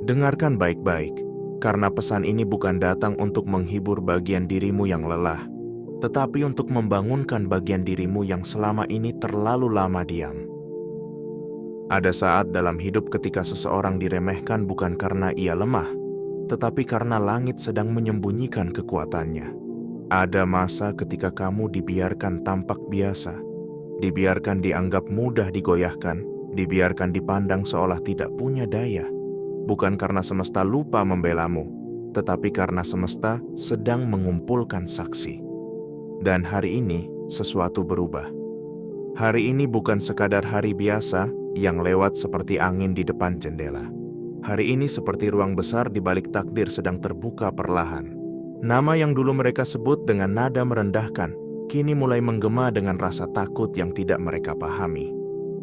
Dengarkan baik-baik, karena pesan ini bukan datang untuk menghibur bagian dirimu yang lelah, tetapi untuk membangunkan bagian dirimu yang selama ini terlalu lama diam. Ada saat dalam hidup ketika seseorang diremehkan bukan karena ia lemah, tetapi karena langit sedang menyembunyikan kekuatannya. Ada masa ketika kamu dibiarkan tampak biasa, dibiarkan dianggap mudah digoyahkan, dibiarkan dipandang seolah tidak punya daya. Bukan karena semesta lupa membelamu, tetapi karena semesta sedang mengumpulkan saksi. Dan hari ini sesuatu berubah. Hari ini bukan sekadar hari biasa yang lewat seperti angin di depan jendela. Hari ini seperti ruang besar di balik takdir sedang terbuka perlahan. Nama yang dulu mereka sebut dengan nada merendahkan, kini mulai menggema dengan rasa takut yang tidak mereka pahami.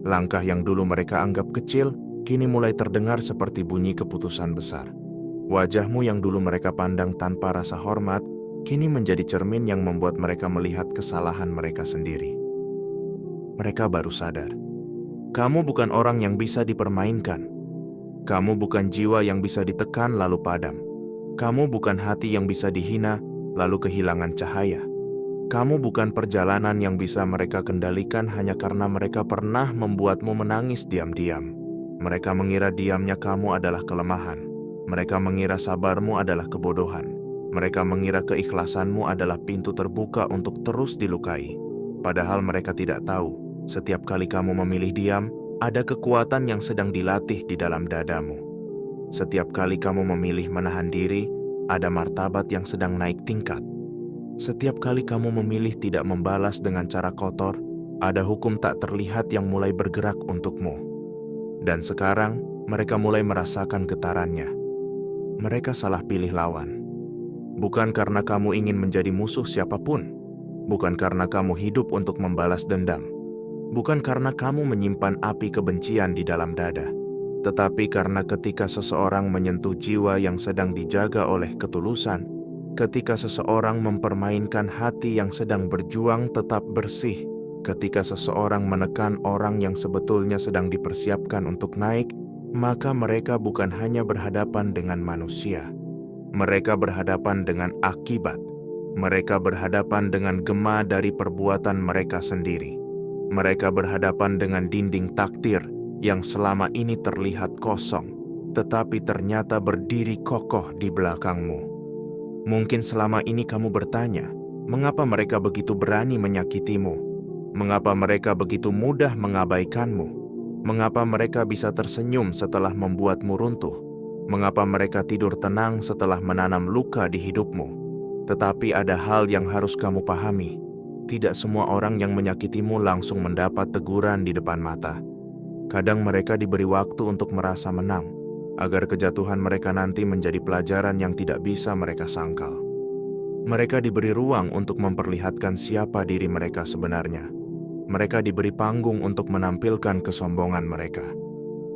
Langkah yang dulu mereka anggap kecil, kini mulai terdengar seperti bunyi keputusan besar. Wajahmu yang dulu mereka pandang tanpa rasa hormat, kini menjadi cermin yang membuat mereka melihat kesalahan mereka sendiri. Mereka baru sadar, kamu bukan orang yang bisa dipermainkan. Kamu bukan jiwa yang bisa ditekan lalu padam. Kamu bukan hati yang bisa dihina lalu kehilangan cahaya. Kamu bukan perjalanan yang bisa mereka kendalikan hanya karena mereka pernah membuatmu menangis diam-diam. Mereka mengira diamnya kamu adalah kelemahan. Mereka mengira sabarmu adalah kebodohan. Mereka mengira keikhlasanmu adalah pintu terbuka untuk terus dilukai. Padahal mereka tidak tahu, setiap kali kamu memilih diam, ada kekuatan yang sedang dilatih di dalam dadamu. Setiap kali kamu memilih menahan diri, ada martabat yang sedang naik tingkat. Setiap kali kamu memilih tidak membalas dengan cara kotor, ada hukum tak terlihat yang mulai bergerak untukmu. Dan sekarang, mereka mulai merasakan getarannya. Mereka salah pilih lawan. Bukan karena kamu ingin menjadi musuh siapapun. Bukan karena kamu hidup untuk membalas dendam. Bukan karena kamu menyimpan api kebencian di dalam dada. Tetapi karena ketika seseorang menyentuh jiwa yang sedang dijaga oleh ketulusan, ketika seseorang mempermainkan hati yang sedang berjuang tetap bersih, ketika seseorang menekan orang yang sebetulnya sedang dipersiapkan untuk naik, maka mereka bukan hanya berhadapan dengan manusia. Mereka berhadapan dengan akibat. Mereka berhadapan dengan gema dari perbuatan mereka sendiri. Mereka berhadapan dengan dinding takdir yang selama ini terlihat kosong, tetapi ternyata berdiri kokoh di belakangmu. Mungkin selama ini kamu bertanya, mengapa mereka begitu berani menyakitimu? Mengapa mereka begitu mudah mengabaikanmu? Mengapa mereka bisa tersenyum setelah membuatmu runtuh? Mengapa mereka tidur tenang setelah menanam luka di hidupmu? Tetapi ada hal yang harus kamu pahami. Tidak semua orang yang menyakitimu langsung mendapat teguran di depan mata. Kadang mereka diberi waktu untuk merasa menang, agar kejatuhan mereka nanti menjadi pelajaran yang tidak bisa mereka sangkal. Mereka diberi ruang untuk memperlihatkan siapa diri mereka sebenarnya. Mereka diberi panggung untuk menampilkan kesombongan mereka.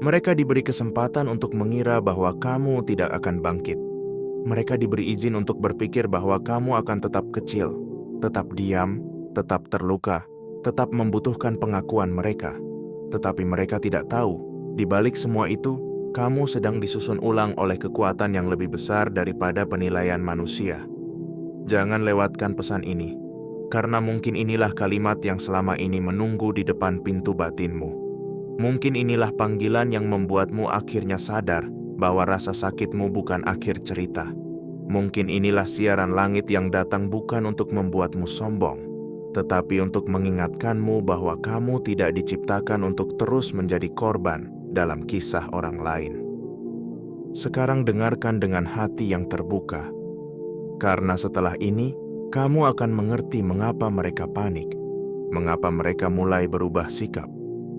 Mereka diberi kesempatan untuk mengira bahwa kamu tidak akan bangkit. Mereka diberi izin untuk berpikir bahwa kamu akan tetap kecil, tetap diam, tetap terluka, tetap membutuhkan pengakuan mereka. Tetapi mereka tidak tahu, di balik semua itu, kamu sedang disusun ulang oleh kekuatan yang lebih besar daripada penilaian manusia. Jangan lewatkan pesan ini, karena mungkin inilah kalimat yang selama ini menunggu di depan pintu batinmu. Mungkin inilah panggilan yang membuatmu akhirnya sadar bahwa rasa sakitmu bukan akhir cerita. Mungkin inilah siaran langit yang datang bukan untuk membuatmu sombong, tetapi untuk mengingatkanmu bahwa kamu tidak diciptakan untuk terus menjadi korban dalam kisah orang lain. Sekarang dengarkan dengan hati yang terbuka, karena setelah ini, kamu akan mengerti mengapa mereka panik, mengapa mereka mulai berubah sikap,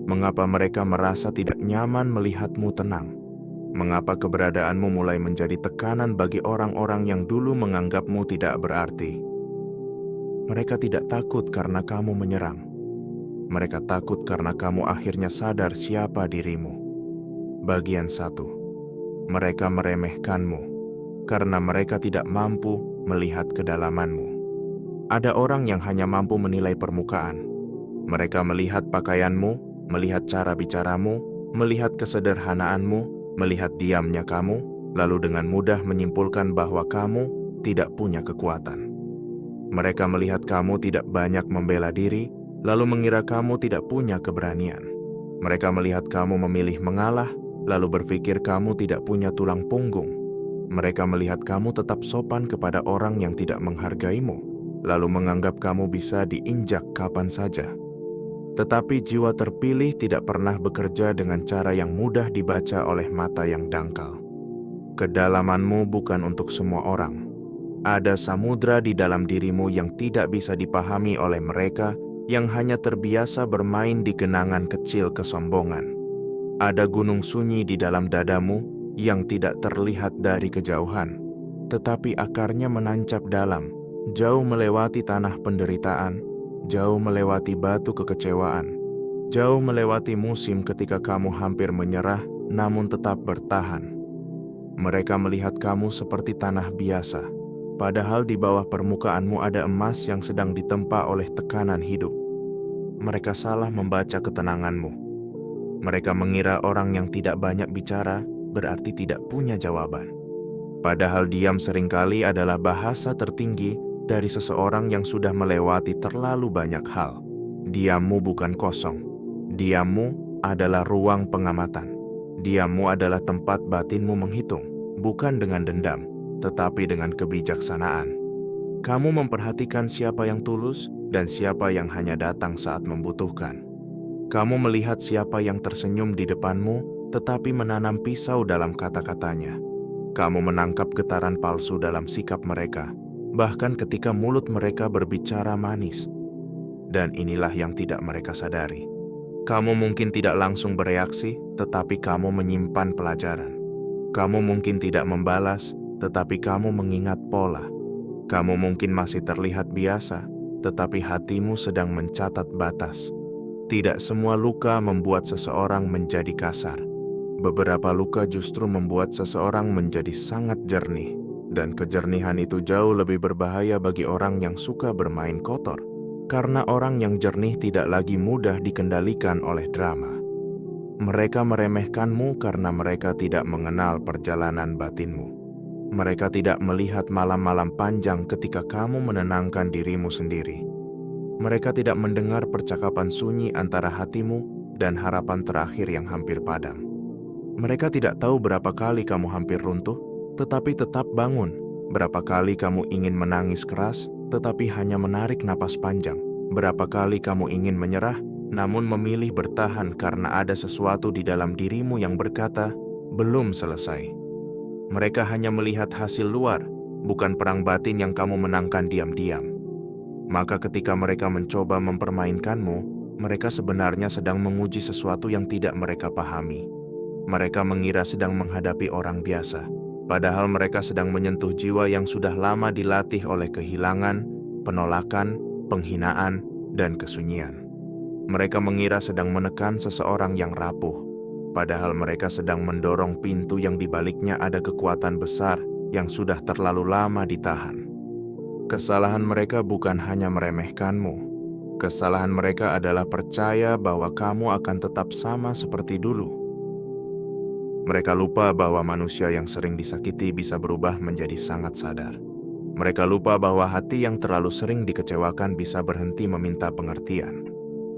mengapa mereka merasa tidak nyaman melihatmu tenang, mengapa keberadaanmu mulai menjadi tekanan bagi orang-orang yang dulu menganggapmu tidak berarti. Mereka tidak takut karena kamu menyerang. Mereka takut karena kamu akhirnya sadar siapa dirimu. Bagian 1. Mereka meremehkanmu karena mereka tidak mampu melihat kedalamanmu. Ada orang yang hanya mampu menilai permukaan. Mereka melihat pakaianmu, melihat cara bicaramu, melihat kesederhanaanmu, melihat diamnya kamu, lalu dengan mudah menyimpulkan bahwa kamu tidak punya kekuatan. Mereka melihat kamu tidak banyak membela diri, lalu mengira kamu tidak punya keberanian. Mereka melihat kamu memilih mengalah, lalu berpikir kamu tidak punya tulang punggung. Mereka melihat kamu tetap sopan kepada orang yang tidak menghargaimu, lalu menganggap kamu bisa diinjak kapan saja. Tetapi jiwa terpilih tidak pernah bekerja dengan cara yang mudah dibaca oleh mata yang dangkal. Kedalamanmu bukan untuk semua orang. Ada samudra di dalam dirimu yang tidak bisa dipahami oleh mereka yang hanya terbiasa bermain di genangan kecil kesombongan. Ada gunung sunyi di dalam dadamu yang tidak terlihat dari kejauhan, tetapi akarnya menancap dalam, jauh melewati tanah penderitaan, jauh melewati batu kekecewaan, jauh melewati musim ketika kamu hampir menyerah namun tetap bertahan. Mereka melihat kamu seperti tanah biasa, padahal di bawah permukaanmu ada emas yang sedang ditempa oleh tekanan hidup. Mereka salah membaca ketenanganmu. Mereka mengira orang yang tidak banyak bicara berarti tidak punya jawaban. Padahal diam seringkali adalah bahasa tertinggi dari seseorang yang sudah melewati terlalu banyak hal. Diammu bukan kosong. Diammu adalah ruang pengamatan. Diammu adalah tempat batinmu menghitung, bukan dengan dendam, tetapi dengan kebijaksanaan. Kamu memperhatikan siapa yang tulus dan siapa yang hanya datang saat membutuhkan. Kamu melihat siapa yang tersenyum di depanmu, tetapi menanam pisau dalam kata-katanya. Kamu menangkap getaran palsu dalam sikap mereka, bahkan ketika mulut mereka berbicara manis. Dan inilah yang tidak mereka sadari. Kamu mungkin tidak langsung bereaksi, tetapi kamu menyimpan pelajaran. Kamu mungkin tidak membalas, tetapi kamu mengingat pola. Kamu mungkin masih terlihat biasa, tetapi hatimu sedang mencatat batas. Tidak semua luka membuat seseorang menjadi kasar. Beberapa luka justru membuat seseorang menjadi sangat jernih, dan kejernihan itu jauh lebih berbahaya bagi orang yang suka bermain kotor, karena orang yang jernih tidak lagi mudah dikendalikan oleh drama. Mereka meremehkanmu karena mereka tidak mengenal perjalanan batinmu. Mereka tidak melihat malam-malam panjang ketika kamu menenangkan dirimu sendiri. Mereka tidak mendengar percakapan sunyi antara hatimu dan harapan terakhir yang hampir padam. Mereka tidak tahu berapa kali kamu hampir runtuh, tetapi tetap bangun. Berapa kali kamu ingin menangis keras, tetapi hanya menarik napas panjang. Berapa kali kamu ingin menyerah, namun memilih bertahan karena ada sesuatu di dalam dirimu yang berkata, belum selesai. Mereka hanya melihat hasil luar, bukan perang batin yang kamu menangkan diam-diam. Maka ketika mereka mencoba mempermainkanmu, mereka sebenarnya sedang menguji sesuatu yang tidak mereka pahami. Mereka mengira sedang menghadapi orang biasa, padahal mereka sedang menyentuh jiwa yang sudah lama dilatih oleh kehilangan, penolakan, penghinaan, dan kesunyian. Mereka mengira sedang menekan seseorang yang rapuh, padahal mereka sedang mendorong pintu yang di baliknya ada kekuatan besar yang sudah terlalu lama ditahan. Kesalahan mereka bukan hanya meremehkanmu. Kesalahan mereka adalah percaya bahwa kamu akan tetap sama seperti dulu. Mereka lupa bahwa manusia yang sering disakiti bisa berubah menjadi sangat sadar. Mereka lupa bahwa hati yang terlalu sering dikecewakan bisa berhenti meminta pengertian.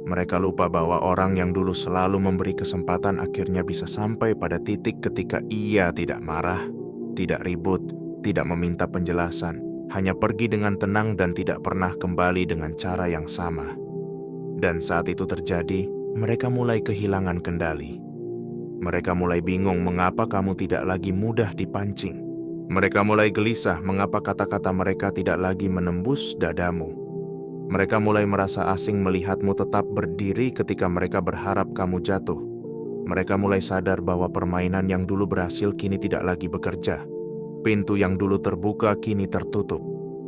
Mereka lupa bahwa orang yang dulu selalu memberi kesempatan akhirnya bisa sampai pada titik ketika ia tidak marah, tidak ribut, tidak meminta penjelasan, hanya pergi dengan tenang dan tidak pernah kembali dengan cara yang sama. Dan saat itu terjadi, mereka mulai kehilangan kendali. Mereka mulai bingung mengapa kamu tidak lagi mudah dipancing. Mereka mulai gelisah mengapa kata-kata mereka tidak lagi menembus dadamu. Mereka mulai merasa asing melihatmu tetap berdiri ketika mereka berharap kamu jatuh. Mereka mulai sadar bahwa permainan yang dulu berhasil kini tidak lagi bekerja. Pintu yang dulu terbuka kini tertutup.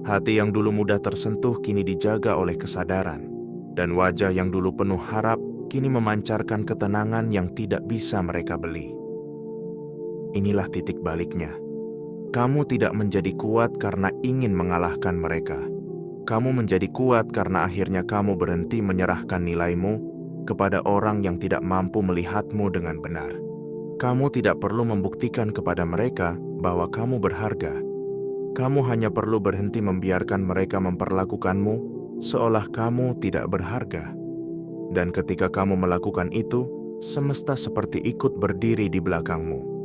Hati yang dulu mudah tersentuh kini dijaga oleh kesadaran. Dan wajah yang dulu penuh harap kini memancarkan ketenangan yang tidak bisa mereka beli. Inilah titik baliknya. Kamu tidak menjadi kuat karena ingin mengalahkan mereka. Kamu menjadi kuat karena akhirnya kamu berhenti menyerahkan nilaimu kepada orang yang tidak mampu melihatmu dengan benar. Kamu tidak perlu membuktikan kepada mereka bahwa kamu berharga. Kamu hanya perlu berhenti membiarkan mereka memperlakukanmu seolah kamu tidak berharga. Dan ketika kamu melakukan itu, semesta seperti ikut berdiri di belakangmu.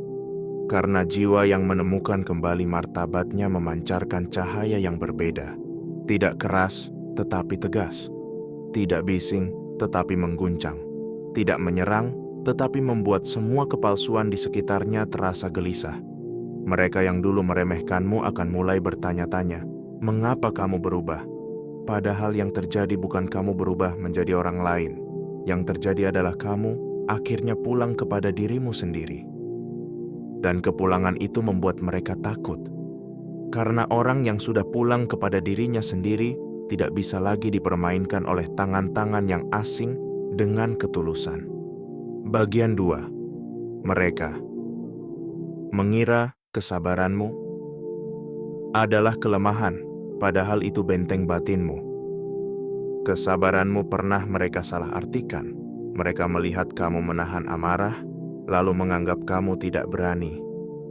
Karena jiwa yang menemukan kembali martabatnya memancarkan cahaya yang berbeda. Tidak keras, tetapi tegas. Tidak bising, tetapi mengguncang. Tidak menyerang, tetapi membuat semua kepalsuan di sekitarnya terasa gelisah. Mereka yang dulu meremehkanmu akan mulai bertanya-tanya, mengapa kamu berubah? Padahal yang terjadi bukan kamu berubah menjadi orang lain. Yang terjadi adalah kamu akhirnya pulang kepada dirimu sendiri. Dan kepulangan itu membuat mereka takut. Karena orang yang sudah pulang kepada dirinya sendiri tidak bisa lagi dipermainkan oleh tangan-tangan yang asing dengan ketulusan. Bagian 2. Mereka mengira kesabaranmu adalah kelemahan, padahal itu benteng batinmu. Kesabaranmu pernah mereka salah artikan. Mereka melihat kamu menahan amarah, lalu menganggap kamu tidak berani.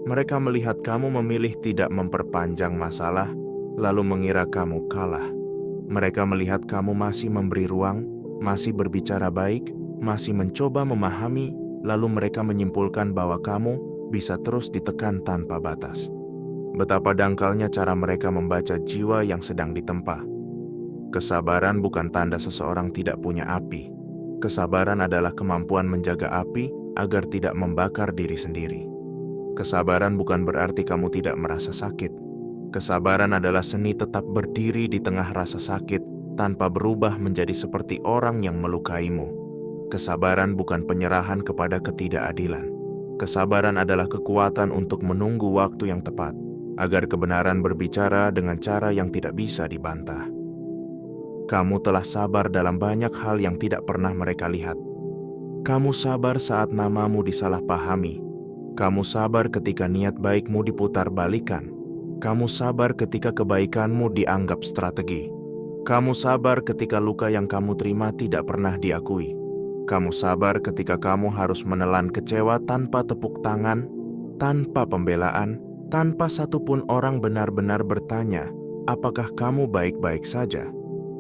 Mereka melihat kamu memilih tidak memperpanjang masalah, lalu mengira kamu kalah. Mereka melihat kamu masih memberi ruang, masih berbicara baik, masih mencoba memahami, lalu mereka menyimpulkan bahwa kamu bisa terus ditekan tanpa batas. Betapa dangkalnya cara mereka membaca jiwa yang sedang ditempa. Kesabaran bukan tanda seseorang tidak punya api. Kesabaran adalah kemampuan menjaga api agar tidak membakar diri sendiri. Kesabaran bukan berarti kamu tidak merasa sakit. Kesabaran adalah seni tetap berdiri di tengah rasa sakit tanpa berubah menjadi seperti orang yang melukaimu. Kesabaran bukan penyerahan kepada ketidakadilan. Kesabaran adalah kekuatan untuk menunggu waktu yang tepat, agar kebenaran berbicara dengan cara yang tidak bisa dibantah. Kamu telah sabar dalam banyak hal yang tidak pernah mereka lihat. Kamu sabar saat namamu disalahpahami. Kamu sabar ketika niat baikmu diputar-balikan. Kamu sabar ketika kebaikanmu dianggap strategi. Kamu sabar ketika luka yang kamu terima tidak pernah diakui. Kamu sabar ketika kamu harus menelan kecewa tanpa tepuk tangan, tanpa pembelaan, tanpa satupun orang benar-benar bertanya, apakah kamu baik-baik saja?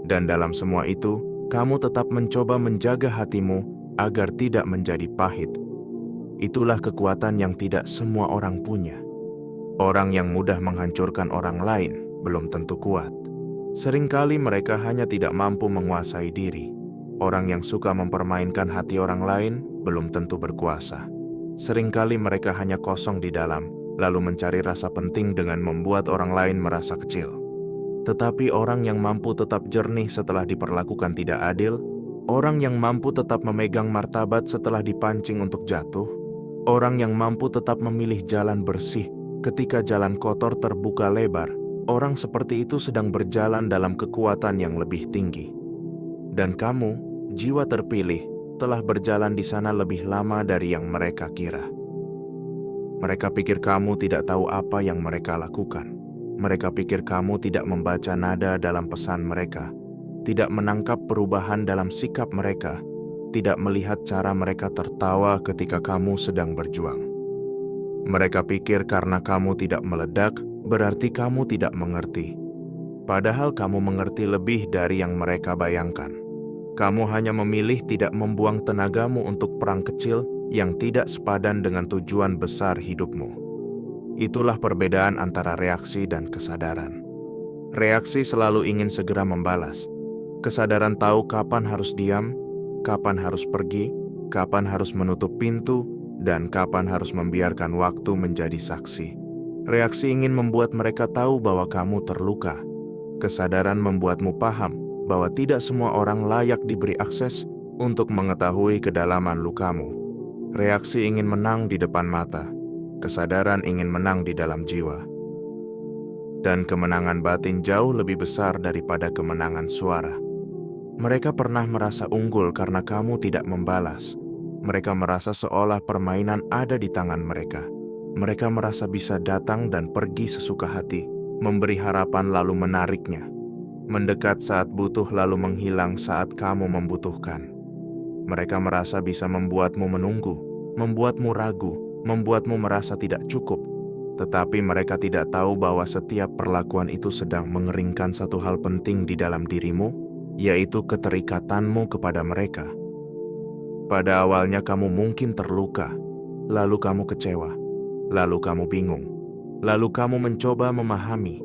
Dan dalam semua itu, kamu tetap mencoba menjaga hatimu agar tidak menjadi pahit. Itulah kekuatan yang tidak semua orang punya. Orang yang mudah menghancurkan orang lain belum tentu kuat. Seringkali mereka hanya tidak mampu menguasai diri. Orang yang suka mempermainkan hati orang lain belum tentu berkuasa. Seringkali mereka hanya kosong di dalam, lalu mencari rasa penting dengan membuat orang lain merasa kecil. Tetapi orang yang mampu tetap jernih setelah diperlakukan tidak adil, orang yang mampu tetap memegang martabat setelah dipancing untuk jatuh, orang yang mampu tetap memilih jalan bersih ketika jalan kotor terbuka lebar, orang seperti itu sedang berjalan dalam kekuatan yang lebih tinggi. Dan kamu, jiwa terpilih, telah berjalan di sana lebih lama dari yang mereka kira. Mereka pikir kamu tidak tahu apa yang mereka lakukan. Mereka pikir kamu tidak membaca nada dalam pesan mereka, tidak menangkap perubahan dalam sikap mereka, tidak melihat cara mereka tertawa ketika kamu sedang berjuang. Mereka pikir karena kamu tidak meledak, berarti kamu tidak mengerti. Padahal kamu mengerti lebih dari yang mereka bayangkan. Kamu hanya memilih tidak membuang tenagamu untuk perang kecil yang tidak sepadan dengan tujuan besar hidupmu. Itulah perbedaan antara reaksi dan kesadaran. Reaksi selalu ingin segera membalas. Kesadaran tahu kapan harus diam, kapan harus pergi, kapan harus menutup pintu, dan kapan harus membiarkan waktu menjadi saksi. Reaksi ingin membuat mereka tahu bahwa kamu terluka. Kesadaran membuatmu paham bahwa tidak semua orang layak diberi akses untuk mengetahui kedalaman lukamu. Reaksi ingin menang di depan mata. Kesadaran ingin menang di dalam jiwa. Dan kemenangan batin jauh lebih besar daripada kemenangan suara. Mereka pernah merasa unggul karena kamu tidak membalas. Mereka merasa seolah permainan ada di tangan mereka. Mereka merasa bisa datang dan pergi sesuka hati, memberi harapan lalu menariknya, mendekat saat butuh lalu menghilang saat kamu membutuhkan. Mereka merasa bisa membuatmu menunggu, membuatmu ragu, membuatmu merasa tidak cukup. Tetapi mereka tidak tahu bahwa setiap perlakuan itu sedang mengeringkan satu hal penting di dalam dirimu, yaitu keterikatanmu kepada mereka. Pada awalnya kamu mungkin terluka, lalu kamu kecewa, lalu kamu bingung, lalu kamu mencoba memahami.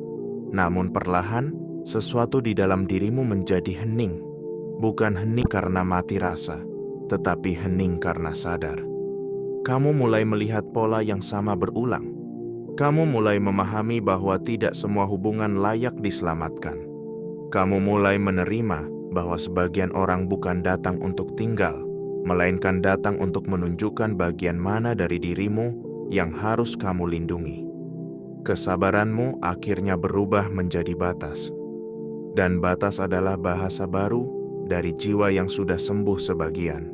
Namun perlahan, sesuatu di dalam dirimu menjadi hening. Bukan hening karena mati rasa, tetapi hening karena sadar. Kamu mulai melihat pola yang sama berulang. Kamu mulai memahami bahwa tidak semua hubungan layak diselamatkan. Kamu mulai menerima bahwa sebagian orang bukan datang untuk tinggal, melainkan datang untuk menunjukkan bagian mana dari dirimu yang harus kamu lindungi. Kesabaranmu akhirnya berubah menjadi batas. Dan batas adalah bahasa baru dari jiwa yang sudah sembuh sebagian.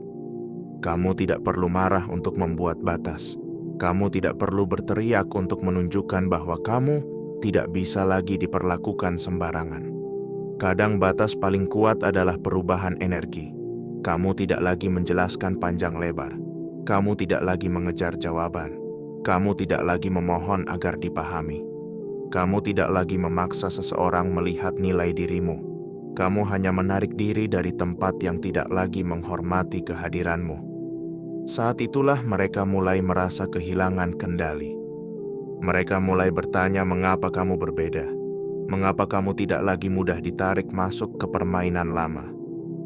Kamu tidak perlu marah untuk membuat batas. Kamu tidak perlu berteriak untuk menunjukkan bahwa kamu tidak bisa lagi diperlakukan sembarangan. Kadang batas paling kuat adalah perubahan energi. Kamu tidak lagi menjelaskan panjang lebar. Kamu tidak lagi mengejar jawaban. Kamu tidak lagi memohon agar dipahami. Kamu tidak lagi memaksa seseorang melihat nilai dirimu. Kamu hanya menarik diri dari tempat yang tidak lagi menghormati kehadiranmu. Saat itulah mereka mulai merasa kehilangan kendali. Mereka mulai bertanya mengapa kamu berbeda. Mengapa kamu tidak lagi mudah ditarik masuk ke permainan lama?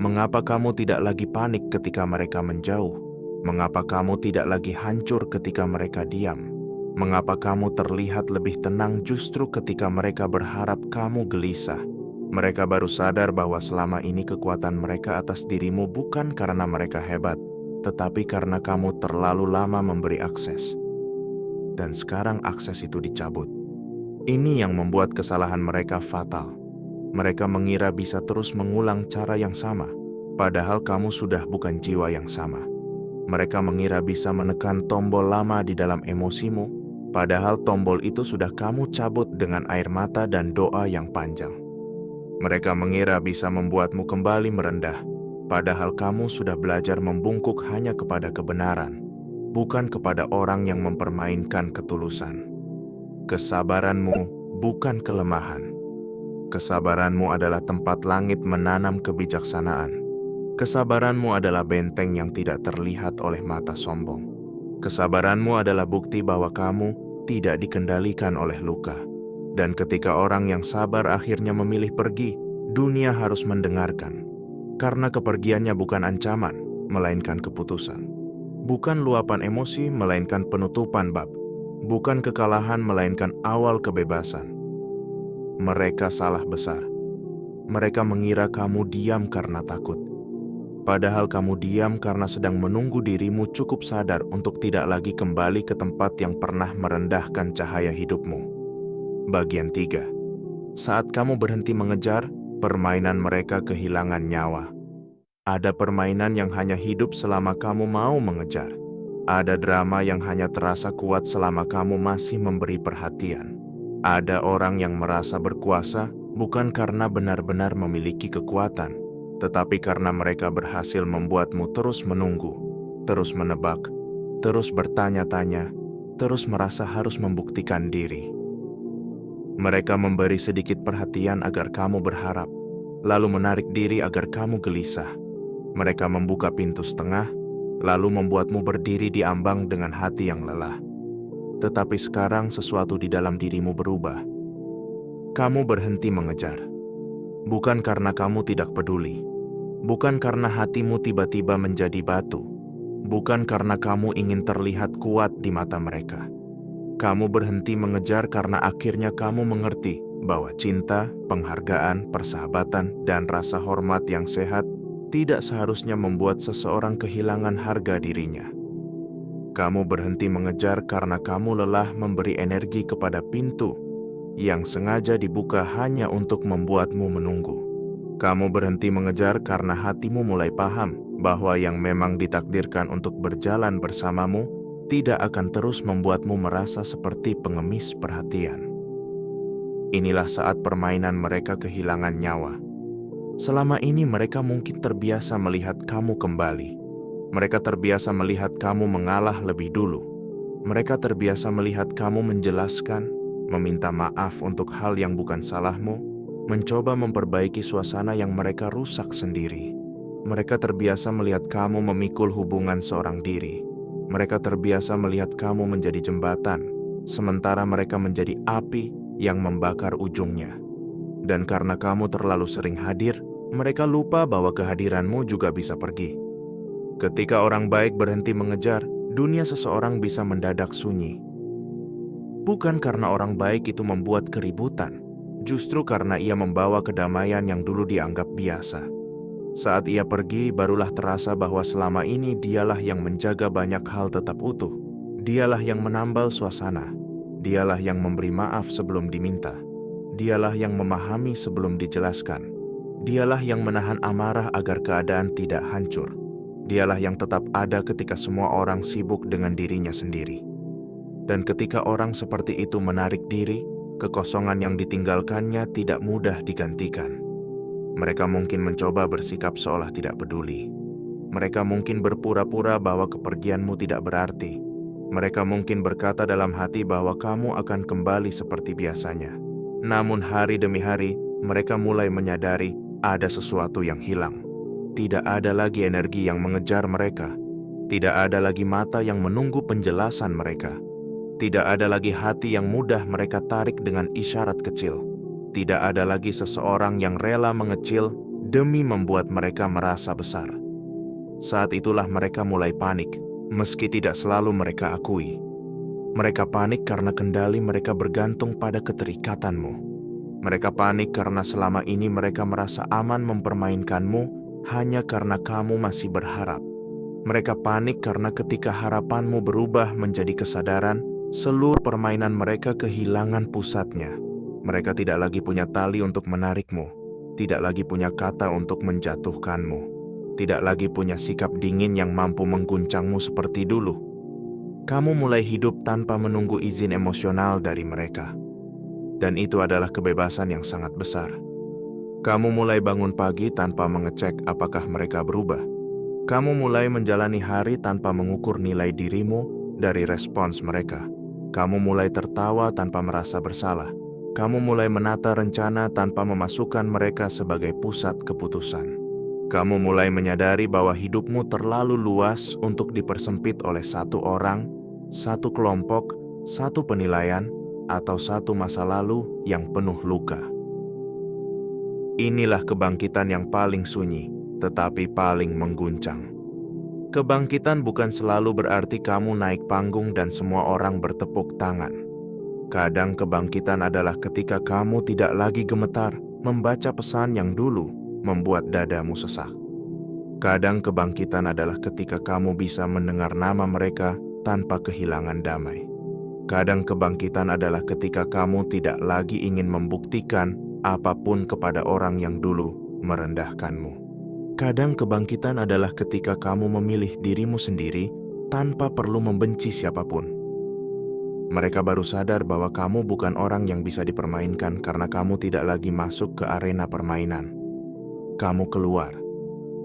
Mengapa kamu tidak lagi panik ketika mereka menjauh? Mengapa kamu tidak lagi hancur ketika mereka diam? Mengapa kamu terlihat lebih tenang justru ketika mereka berharap kamu gelisah? Mereka baru sadar bahwa selama ini kekuatan mereka atas dirimu bukan karena mereka hebat, tetapi karena kamu terlalu lama memberi akses. Dan sekarang akses itu dicabut. Ini yang membuat kesalahan mereka fatal. Mereka mengira bisa terus mengulang cara yang sama, padahal kamu sudah bukan jiwa yang sama. Mereka mengira bisa menekan tombol lama di dalam emosimu, padahal tombol itu sudah kamu cabut dengan air mata dan doa yang panjang. Mereka mengira bisa membuatmu kembali merendah, padahal kamu sudah belajar membungkuk hanya kepada kebenaran, bukan kepada orang yang mempermainkan ketulusan. Kesabaranmu bukan kelemahan. Kesabaranmu adalah tempat langit menanam kebijaksanaan. Kesabaranmu adalah benteng yang tidak terlihat oleh mata sombong. Kesabaranmu adalah bukti bahwa kamu tidak dikendalikan oleh luka. Dan ketika orang yang sabar akhirnya memilih pergi, dunia harus mendengarkan. Karena kepergiannya bukan ancaman, melainkan keputusan. Bukan luapan emosi, melainkan penutupan bab. Bukan kekalahan, melainkan awal kebebasan. Mereka salah besar. Mereka mengira kamu diam karena takut. Padahal kamu diam karena sedang menunggu dirimu cukup sadar untuk tidak lagi kembali ke tempat yang pernah merendahkan cahaya hidupmu. Bagian 3. Saat kamu berhenti mengejar, permainan mereka kehilangan nyawa. Ada permainan yang hanya hidup selama kamu mau mengejar. Ada drama yang hanya terasa kuat selama kamu masih memberi perhatian. Ada orang yang merasa berkuasa bukan karena benar-benar memiliki kekuatan, tetapi karena mereka berhasil membuatmu terus menunggu, terus menebak, terus bertanya-tanya, terus merasa harus membuktikan diri. Mereka memberi sedikit perhatian agar kamu berharap, lalu menarik diri agar kamu gelisah. Mereka membuka pintu setengah, lalu membuatmu berdiri di ambang dengan hati yang lelah. Tetapi sekarang sesuatu di dalam dirimu berubah. Kamu berhenti mengejar. Bukan karena kamu tidak peduli. Bukan karena hatimu tiba-tiba menjadi batu. Bukan karena kamu ingin terlihat kuat di mata mereka. Kamu berhenti mengejar karena akhirnya kamu mengerti bahwa cinta, penghargaan, persahabatan, dan rasa hormat yang sehat tidak seharusnya membuat seseorang kehilangan harga dirinya. Kamu berhenti mengejar karena kamu lelah memberi energi kepada pintu yang sengaja dibuka hanya untuk membuatmu menunggu. Kamu berhenti mengejar karena hatimu mulai paham bahwa yang memang ditakdirkan untuk berjalan bersamamu tidak akan terus membuatmu merasa seperti pengemis perhatian. Inilah saat permainan mereka kehilangan nyawa. Selama ini mereka mungkin terbiasa melihat kamu kembali. Mereka terbiasa melihat kamu mengalah lebih dulu. Mereka terbiasa melihat kamu menjelaskan, meminta maaf untuk hal yang bukan salahmu, mencoba memperbaiki suasana yang mereka rusak sendiri. Mereka terbiasa melihat kamu memikul hubungan seorang diri. Mereka terbiasa melihat kamu menjadi jembatan, sementara mereka menjadi api yang membakar ujungnya. Dan karena kamu terlalu sering hadir, mereka lupa bahwa kehadiranmu juga bisa pergi. Ketika orang baik berhenti mengejar, dunia seseorang bisa mendadak sunyi. Bukan karena orang baik itu membuat keributan, justru karena ia membawa kedamaian yang dulu dianggap biasa. Saat ia pergi, barulah terasa bahwa selama ini dialah yang menjaga banyak hal tetap utuh. Dialah yang menambal suasana. Dialah yang memberi maaf sebelum diminta. Dialah yang memahami sebelum dijelaskan. Dialah yang menahan amarah agar keadaan tidak hancur. Dialah yang tetap ada ketika semua orang sibuk dengan dirinya sendiri. Dan ketika orang seperti itu menarik diri, kekosongan yang ditinggalkannya tidak mudah digantikan. Mereka mungkin mencoba bersikap seolah tidak peduli. Mereka mungkin berpura-pura bahwa kepergianmu tidak berarti. Mereka mungkin berkata dalam hati bahwa kamu akan kembali seperti biasanya. Namun hari demi hari, mereka mulai menyadari ada sesuatu yang hilang. Tidak ada lagi energi yang mengejar mereka. Tidak ada lagi mata yang menunggu penjelasan mereka. Tidak ada lagi hati yang mudah mereka tarik dengan isyarat kecil. Tidak ada lagi seseorang yang rela mengecil demi membuat mereka merasa besar. Saat itulah mereka mulai panik, meski tidak selalu mereka akui. Mereka panik karena kendali mereka bergantung pada keterikatanmu. Mereka panik karena selama ini mereka merasa aman mempermainkanmu hanya karena kamu masih berharap. Mereka panik karena ketika harapanmu berubah menjadi kesadaran, seluruh permainan mereka kehilangan pusatnya. Mereka tidak lagi punya tali untuk menarikmu, tidak lagi punya kata untuk menjatuhkanmu, tidak lagi punya sikap dingin yang mampu mengguncangmu seperti dulu. Kamu mulai hidup tanpa menunggu izin emosional dari mereka. Dan itu adalah kebebasan yang sangat besar. Kamu mulai bangun pagi tanpa mengecek apakah mereka berubah. Kamu mulai menjalani hari tanpa mengukur nilai dirimu dari respons mereka. Kamu mulai tertawa tanpa merasa bersalah. Kamu mulai menata rencana tanpa memasukkan mereka sebagai pusat keputusan. Kamu mulai menyadari bahwa hidupmu terlalu luas untuk dipersempit oleh satu orang, satu kelompok, satu penilaian, atau satu masa lalu yang penuh luka. Inilah kebangkitan yang paling sunyi, tetapi paling mengguncang. Kebangkitan bukan selalu berarti kamu naik panggung dan semua orang bertepuk tangan. Kadang kebangkitan adalah ketika kamu tidak lagi gemetar membaca pesan yang dulu membuat dadamu sesak. Kadang kebangkitan adalah ketika kamu bisa mendengar nama mereka tanpa kehilangan damai. Kadang kebangkitan adalah ketika kamu tidak lagi ingin membuktikan apapun kepada orang yang dulu merendahkanmu. Kadang kebangkitan adalah ketika kamu memilih dirimu sendiri tanpa perlu membenci siapapun. Mereka baru sadar bahwa kamu bukan orang yang bisa dipermainkan karena kamu tidak lagi masuk ke arena permainan. Kamu keluar.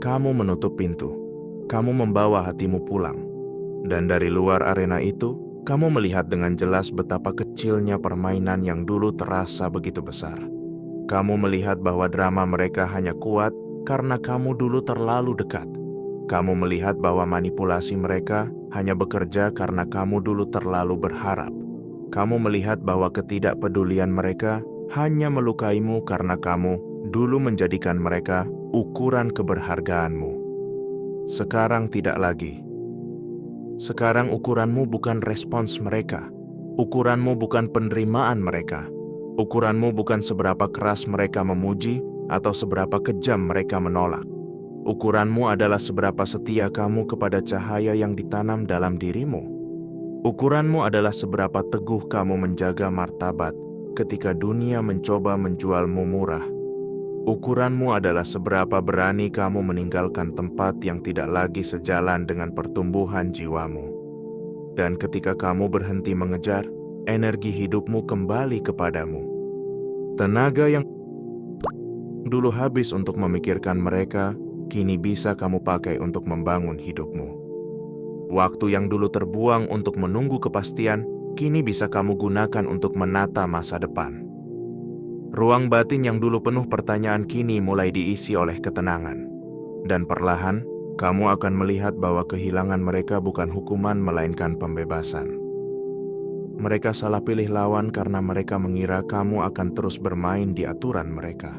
Kamu menutup pintu. Kamu membawa hatimu pulang. Dan dari luar arena itu, kamu melihat dengan jelas betapa kecilnya permainan yang dulu terasa begitu besar. Kamu melihat bahwa drama mereka hanya kuat karena kamu dulu terlalu dekat. Kamu melihat bahwa manipulasi mereka hanya bekerja karena kamu dulu terlalu berharap. Kamu melihat bahwa ketidakpedulian mereka hanya melukaimu karena kamu dulu menjadikan mereka ukuran keberhargaanmu. Sekarang tidak lagi. Sekarang ukuranmu bukan respons mereka. Ukuranmu bukan penerimaan mereka. Ukuranmu bukan seberapa keras mereka memuji atau seberapa kejam mereka menolak. Ukuranmu adalah seberapa setia kamu kepada cahaya yang ditanam dalam dirimu. Ukuranmu adalah seberapa teguh kamu menjaga martabat ketika dunia mencoba menjualmu murah. Ukuranmu adalah seberapa berani kamu meninggalkan tempat yang tidak lagi sejalan dengan pertumbuhan jiwamu. Dan ketika kamu berhenti mengejar, energi hidupmu kembali kepadamu. Tenaga yang dulu habis untuk memikirkan mereka, kini bisa kamu pakai untuk membangun hidupmu. Waktu yang dulu terbuang untuk menunggu kepastian, kini bisa kamu gunakan untuk menata masa depan. Ruang batin yang dulu penuh pertanyaan kini mulai diisi oleh ketenangan. Dan perlahan, kamu akan melihat bahwa kehilangan mereka bukan hukuman melainkan pembebasan. Mereka salah pilih lawan karena mereka mengira kamu akan terus bermain di aturan mereka.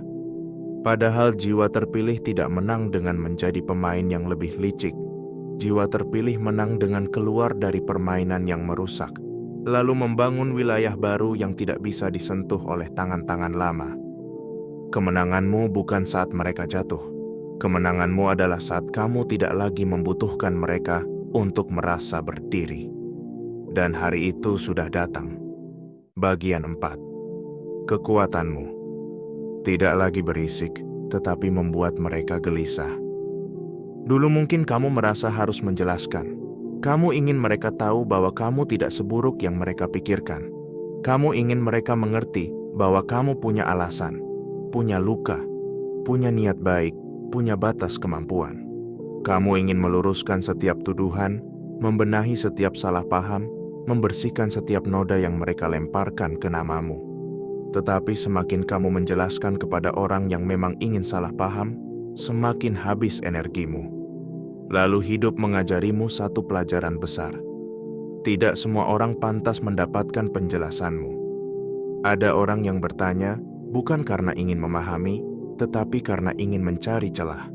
Padahal jiwa terpilih tidak menang dengan menjadi pemain yang lebih licik. Jiwa terpilih menang dengan keluar dari permainan yang merusak, lalu membangun wilayah baru yang tidak bisa disentuh oleh tangan-tangan lama. Kemenanganmu bukan saat mereka jatuh. Kemenanganmu adalah saat kamu tidak lagi membutuhkan mereka untuk merasa berdiri. Dan hari itu sudah datang. Bagian 4. Kekuatanmu. Tidak lagi berisik, tetapi membuat mereka gelisah. Dulu mungkin kamu merasa harus menjelaskan. Kamu ingin mereka tahu bahwa kamu tidak seburuk yang mereka pikirkan. Kamu ingin mereka mengerti bahwa kamu punya alasan, punya luka, punya niat baik, punya batas kemampuan. Kamu ingin meluruskan setiap tuduhan, membenahi setiap salah paham, membersihkan setiap noda yang mereka lemparkan ke namamu. Tetapi semakin kamu menjelaskan kepada orang yang memang ingin salah paham, semakin habis energimu. Lalu hidup mengajarimu satu pelajaran besar. Tidak semua orang pantas mendapatkan penjelasanmu. Ada orang yang bertanya bukan karena ingin memahami, tetapi karena ingin mencari celah.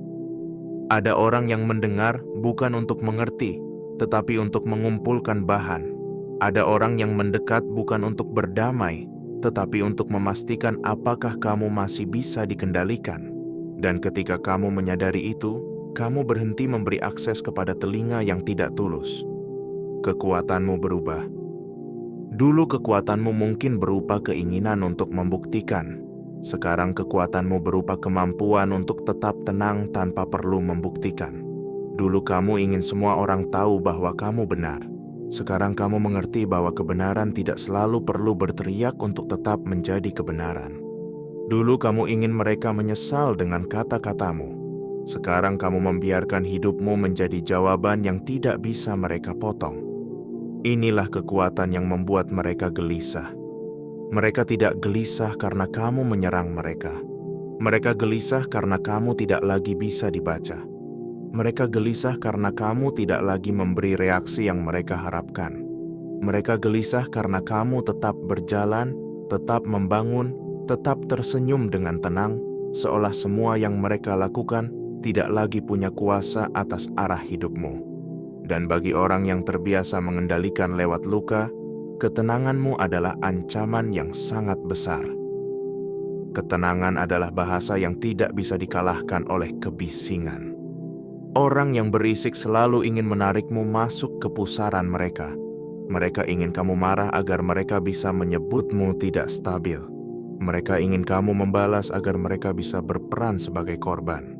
Ada orang yang mendengar bukan untuk mengerti, tetapi untuk mengumpulkan bahan. Ada orang yang mendekat bukan untuk berdamai, tetapi untuk memastikan apakah kamu masih bisa dikendalikan. Dan ketika kamu menyadari itu, kamu berhenti memberi akses kepada telinga yang tidak tulus. Kekuatanmu berubah. Dulu kekuatanmu mungkin berupa keinginan untuk membuktikan. Sekarang kekuatanmu berupa kemampuan untuk tetap tenang tanpa perlu membuktikan. Dulu kamu ingin semua orang tahu bahwa kamu benar. Sekarang kamu mengerti bahwa kebenaran tidak selalu perlu berteriak untuk tetap menjadi kebenaran. Dulu kamu ingin mereka menyesal dengan kata-katamu. Sekarang kamu membiarkan hidupmu menjadi jawaban yang tidak bisa mereka potong. Inilah kekuatan yang membuat mereka gelisah. Mereka tidak gelisah karena kamu menyerang mereka. Mereka gelisah karena kamu tidak lagi bisa dibaca. Mereka gelisah karena kamu tidak lagi memberi reaksi yang mereka harapkan. Mereka gelisah karena kamu tetap berjalan, tetap membangun, tetap tersenyum dengan tenang, seolah semua yang mereka lakukan tidak lagi punya kuasa atas arah hidupmu. Dan bagi orang yang terbiasa mengendalikan lewat luka, ketenanganmu adalah ancaman yang sangat besar. Ketenangan adalah bahasa yang tidak bisa dikalahkan oleh kebisingan. Orang yang berisik selalu ingin menarikmu masuk ke pusaran mereka. Mereka ingin kamu marah agar mereka bisa menyebutmu tidak stabil. Mereka ingin kamu membalas agar mereka bisa berperan sebagai korban.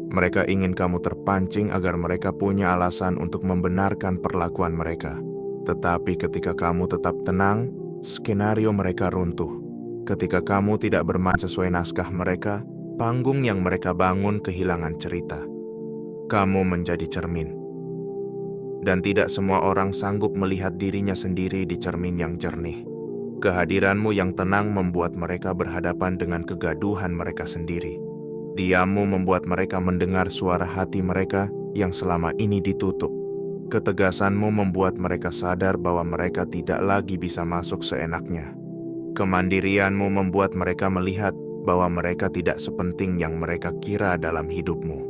Mereka ingin kamu terpancing agar mereka punya alasan untuk membenarkan perlakuan mereka. Tetapi ketika kamu tetap tenang, skenario mereka runtuh. Ketika kamu tidak bermain sesuai naskah mereka, panggung yang mereka bangun kehilangan cerita. Kamu menjadi cermin. Dan tidak semua orang sanggup melihat dirinya sendiri di cermin yang jernih. Kehadiranmu yang tenang membuat mereka berhadapan dengan kegaduhan mereka sendiri. Diammu membuat mereka mendengar suara hati mereka yang selama ini ditutup. Ketegasanmu membuat mereka sadar bahwa mereka tidak lagi bisa masuk seenaknya. Kemandirianmu membuat mereka melihat bahwa mereka tidak sepenting yang mereka kira dalam hidupmu.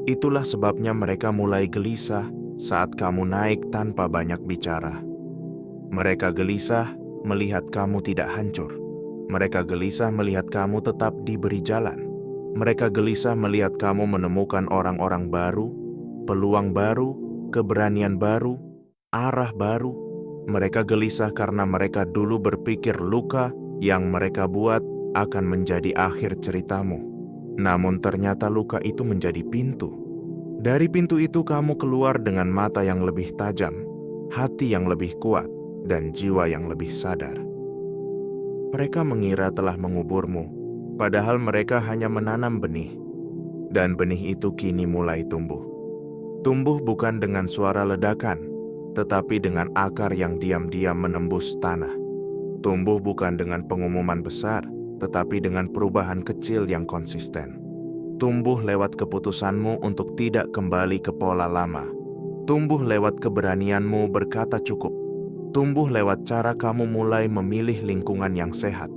Itulah sebabnya mereka mulai gelisah saat kamu naik tanpa banyak bicara. Mereka gelisah melihat kamu tidak hancur. Mereka gelisah melihat kamu tetap diberi jalan. Mereka gelisah melihat kamu menemukan orang-orang baru, peluang baru, keberanian baru, arah baru. Mereka gelisah karena mereka dulu berpikir luka yang mereka buat akan menjadi akhir ceritamu. Namun ternyata luka itu menjadi pintu. Dari pintu itu kamu keluar dengan mata yang lebih tajam, hati yang lebih kuat, dan jiwa yang lebih sadar. Mereka mengira telah menguburmu, padahal mereka hanya menanam benih. Dan benih itu kini mulai tumbuh. Tumbuh bukan dengan suara ledakan, tetapi dengan akar yang diam-diam menembus tanah. Tumbuh bukan dengan pengumuman besar, tetapi dengan perubahan kecil yang konsisten. Tumbuh lewat keputusanmu untuk tidak kembali ke pola lama. Tumbuh lewat keberanianmu berkata cukup. Tumbuh lewat cara kamu mulai memilih lingkungan yang sehat.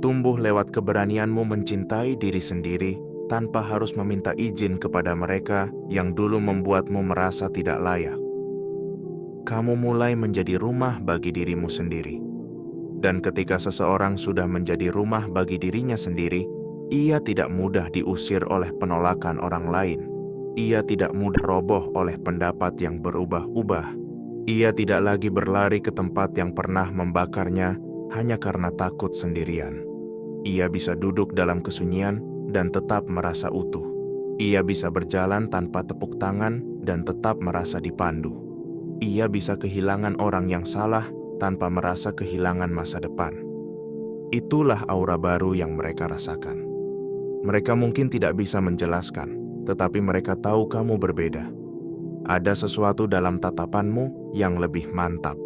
Tumbuh lewat keberanianmu mencintai diri sendiri tanpa harus meminta izin kepada mereka yang dulu membuatmu merasa tidak layak. Kamu mulai menjadi rumah bagi dirimu sendiri. Dan ketika seseorang sudah menjadi rumah bagi dirinya sendiri, ia tidak mudah diusir oleh penolakan orang lain. Ia tidak mudah roboh oleh pendapat yang berubah-ubah. Ia tidak lagi berlari ke tempat yang pernah membakarnya hanya karena takut sendirian. Ia bisa duduk dalam kesunyian dan tetap merasa utuh. Ia bisa berjalan tanpa tepuk tangan dan tetap merasa dipandu. Ia bisa kehilangan orang yang salah tanpa merasa kehilangan masa depan. Itulah aura baru yang mereka rasakan. Mereka mungkin tidak bisa menjelaskan, tetapi mereka tahu kamu berbeda. Ada sesuatu dalam tatapanmu yang lebih mantap.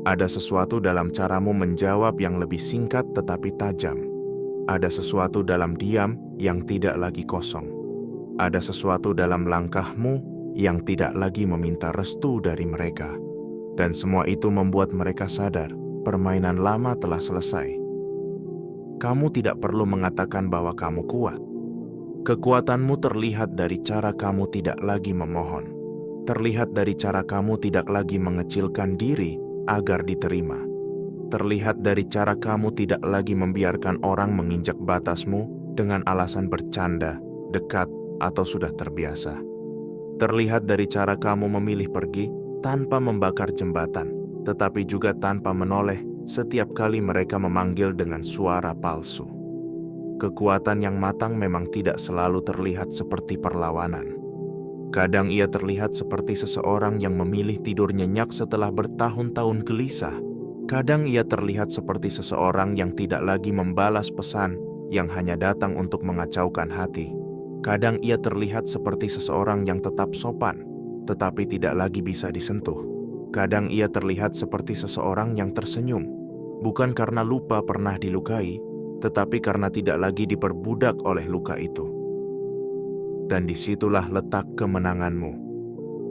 Ada sesuatu dalam caramu menjawab yang lebih singkat tetapi tajam. Ada sesuatu dalam diam yang tidak lagi kosong. Ada sesuatu dalam langkahmu yang tidak lagi meminta restu dari mereka. Dan semua itu membuat mereka sadar permainan lama telah selesai. Kamu tidak perlu mengatakan bahwa kamu kuat. Kekuatanmu terlihat dari cara kamu tidak lagi memohon. Terlihat dari cara kamu tidak lagi mengecilkan diri agar diterima. Terlihat dari cara kamu tidak lagi membiarkan orang menginjak batasmu dengan alasan bercanda, dekat, atau sudah terbiasa. Terlihat dari cara kamu memilih pergi tanpa membakar jembatan, tetapi juga tanpa menoleh setiap kali mereka memanggil dengan suara palsu. Kekuatan yang matang memang tidak selalu terlihat seperti perlawanan. Kadang ia terlihat seperti seseorang yang memilih tidur nyenyak setelah bertahun-tahun gelisah. Kadang ia terlihat seperti seseorang yang tidak lagi membalas pesan yang hanya datang untuk mengacaukan hati. Kadang ia terlihat seperti seseorang yang tetap sopan, tetapi tidak lagi bisa disentuh. Kadang ia terlihat seperti seseorang yang tersenyum, bukan karena lupa pernah dilukai, tetapi karena tidak lagi diperbudak oleh luka itu. Dan disitulah letak kemenanganmu.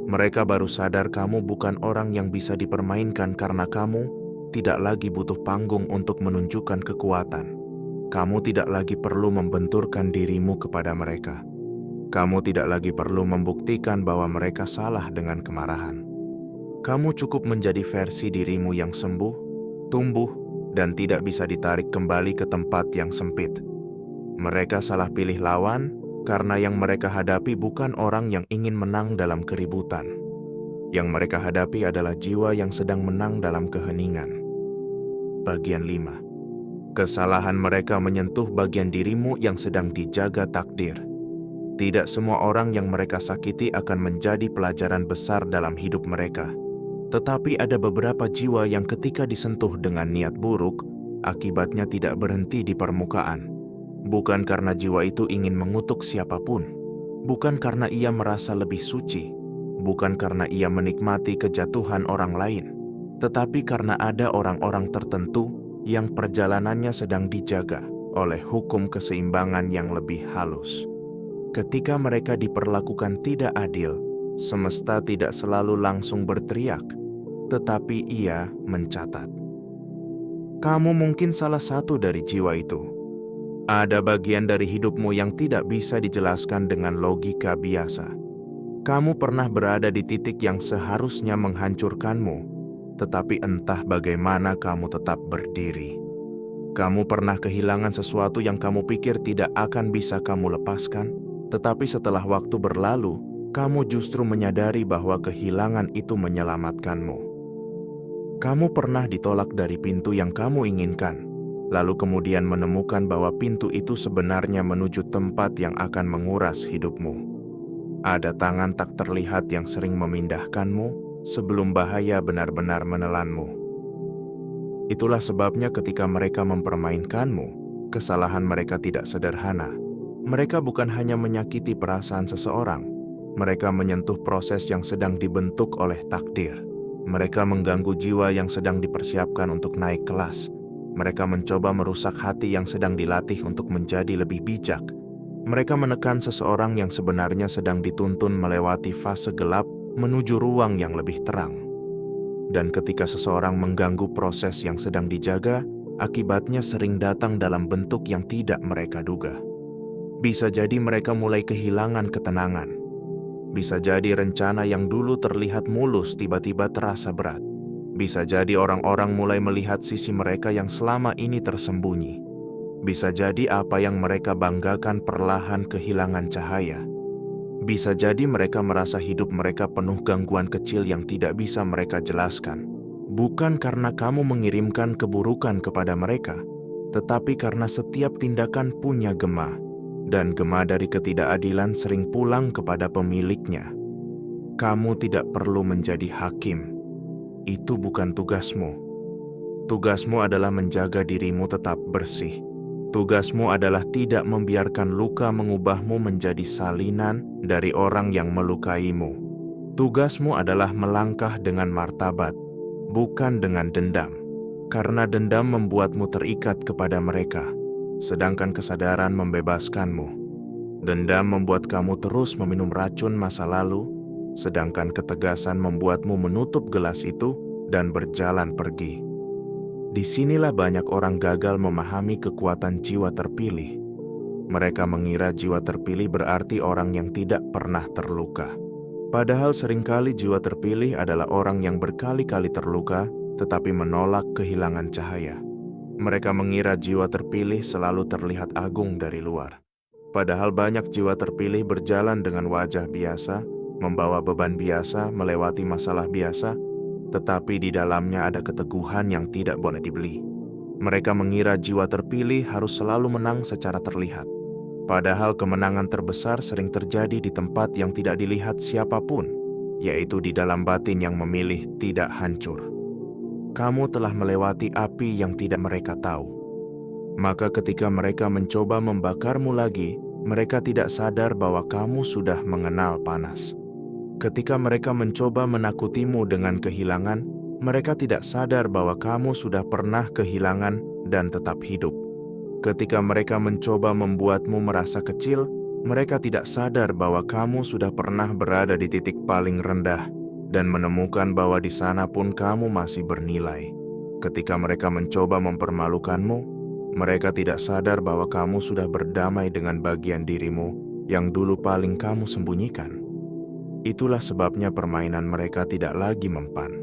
Mereka baru sadar kamu bukan orang yang bisa dipermainkan karena kamu tidak lagi butuh panggung untuk menunjukkan kekuatan. Kamu tidak lagi perlu membenturkan dirimu kepada mereka. Kamu tidak lagi perlu membuktikan bahwa mereka salah dengan kemarahan. Kamu cukup menjadi versi dirimu yang sembuh, tumbuh, dan tidak bisa ditarik kembali ke tempat yang sempit. Mereka salah pilih lawan karena yang mereka hadapi bukan orang yang ingin menang dalam keributan. Yang mereka hadapi adalah jiwa yang sedang menang dalam keheningan. Bagian 5. Kesalahan mereka menyentuh bagian dirimu yang sedang dijaga takdir. Tidak semua orang yang mereka sakiti akan menjadi pelajaran besar dalam hidup mereka. Tetapi ada beberapa jiwa yang ketika disentuh dengan niat buruk, akibatnya tidak berhenti di permukaan. Bukan karena jiwa itu ingin mengutuk siapapun. Bukan karena ia merasa lebih suci. Bukan karena ia menikmati kejatuhan orang lain. Tetapi karena ada orang-orang tertentu yang perjalanannya sedang dijaga oleh hukum keseimbangan yang lebih halus. Ketika mereka diperlakukan tidak adil, semesta tidak selalu langsung berteriak, tetapi ia mencatat. Kamu mungkin salah satu dari jiwa itu. Ada bagian dari hidupmu yang tidak bisa dijelaskan dengan logika biasa. Kamu pernah berada di titik yang seharusnya menghancurkanmu, tetapi entah bagaimana kamu tetap berdiri. Kamu pernah kehilangan sesuatu yang kamu pikir tidak akan bisa kamu lepaskan, tetapi setelah waktu berlalu, kamu justru menyadari bahwa kehilangan itu menyelamatkanmu. Kamu pernah ditolak dari pintu yang kamu inginkan, lalu kemudian menemukan bahwa pintu itu sebenarnya menuju tempat yang akan menguras hidupmu. Ada tangan tak terlihat yang sering memindahkanmu sebelum bahaya benar-benar menelanmu. Itulah sebabnya ketika mereka mempermainkanmu, kesalahan mereka tidak sederhana. Mereka bukan hanya menyakiti perasaan seseorang, Mereka menyentuh proses yang sedang dibentuk oleh takdir. Mereka mengganggu jiwa yang sedang dipersiapkan untuk naik kelas. Mereka mencoba merusak hati yang sedang dilatih untuk menjadi lebih bijak. Mereka menekan seseorang yang sebenarnya sedang dituntun melewati fase gelap menuju ruang yang lebih terang. Dan ketika seseorang mengganggu proses yang sedang dijaga, akibatnya sering datang dalam bentuk yang tidak mereka duga. Bisa jadi mereka mulai kehilangan ketenangan. Bisa jadi rencana yang dulu terlihat mulus tiba-tiba terasa berat. Bisa jadi orang-orang mulai melihat sisi mereka yang selama ini tersembunyi. Bisa jadi apa yang mereka banggakan perlahan kehilangan cahaya. Bisa jadi mereka merasa hidup mereka penuh gangguan kecil yang tidak bisa mereka jelaskan. Bukan karena kamu mengirimkan keburukan kepada mereka, tetapi karena setiap tindakan punya gema. Dan gema dari ketidakadilan sering pulang kepada pemiliknya. Kamu tidak perlu menjadi hakim. Itu bukan tugasmu. Tugasmu adalah menjaga dirimu tetap bersih. Tugasmu adalah tidak membiarkan luka mengubahmu menjadi salinan dari orang yang melukaimu. Tugasmu adalah melangkah dengan martabat, bukan dengan dendam. Karena dendam membuatmu terikat kepada mereka. Sedangkan kesadaran membebaskanmu. Dendam membuat kamu terus meminum racun masa lalu, sedangkan ketegasan membuatmu menutup gelas itu dan berjalan pergi. Disinilah banyak orang gagal memahami kekuatan jiwa terpilih. Mereka mengira jiwa terpilih berarti orang yang tidak pernah terluka. Padahal seringkali jiwa terpilih adalah orang yang berkali-kali terluka, tetapi menolak kehilangan cahaya. Mereka mengira jiwa terpilih selalu terlihat agung dari luar. Padahal banyak jiwa terpilih berjalan dengan wajah biasa, membawa beban biasa, melewati masalah biasa, tetapi di dalamnya ada keteguhan yang tidak boleh dibeli. Mereka mengira jiwa terpilih harus selalu menang secara terlihat. Padahal kemenangan terbesar sering terjadi di tempat yang tidak dilihat siapapun, yaitu di dalam batin yang memilih tidak hancur. Kamu telah melewati api yang tidak mereka tahu. Maka ketika mereka mencoba membakarmu lagi, mereka tidak sadar bahwa kamu sudah mengenal panas. Ketika mereka mencoba menakutimu dengan kehilangan, mereka tidak sadar bahwa kamu sudah pernah kehilangan dan tetap hidup. Ketika mereka mencoba membuatmu merasa kecil, mereka tidak sadar bahwa kamu sudah pernah berada di titik paling rendah dan menemukan bahwa di sana pun kamu masih bernilai. Ketika mereka mencoba mempermalukanmu, mereka tidak sadar bahwa kamu sudah berdamai dengan bagian dirimu yang dulu paling kamu sembunyikan. Itulah sebabnya permainan mereka tidak lagi mempan.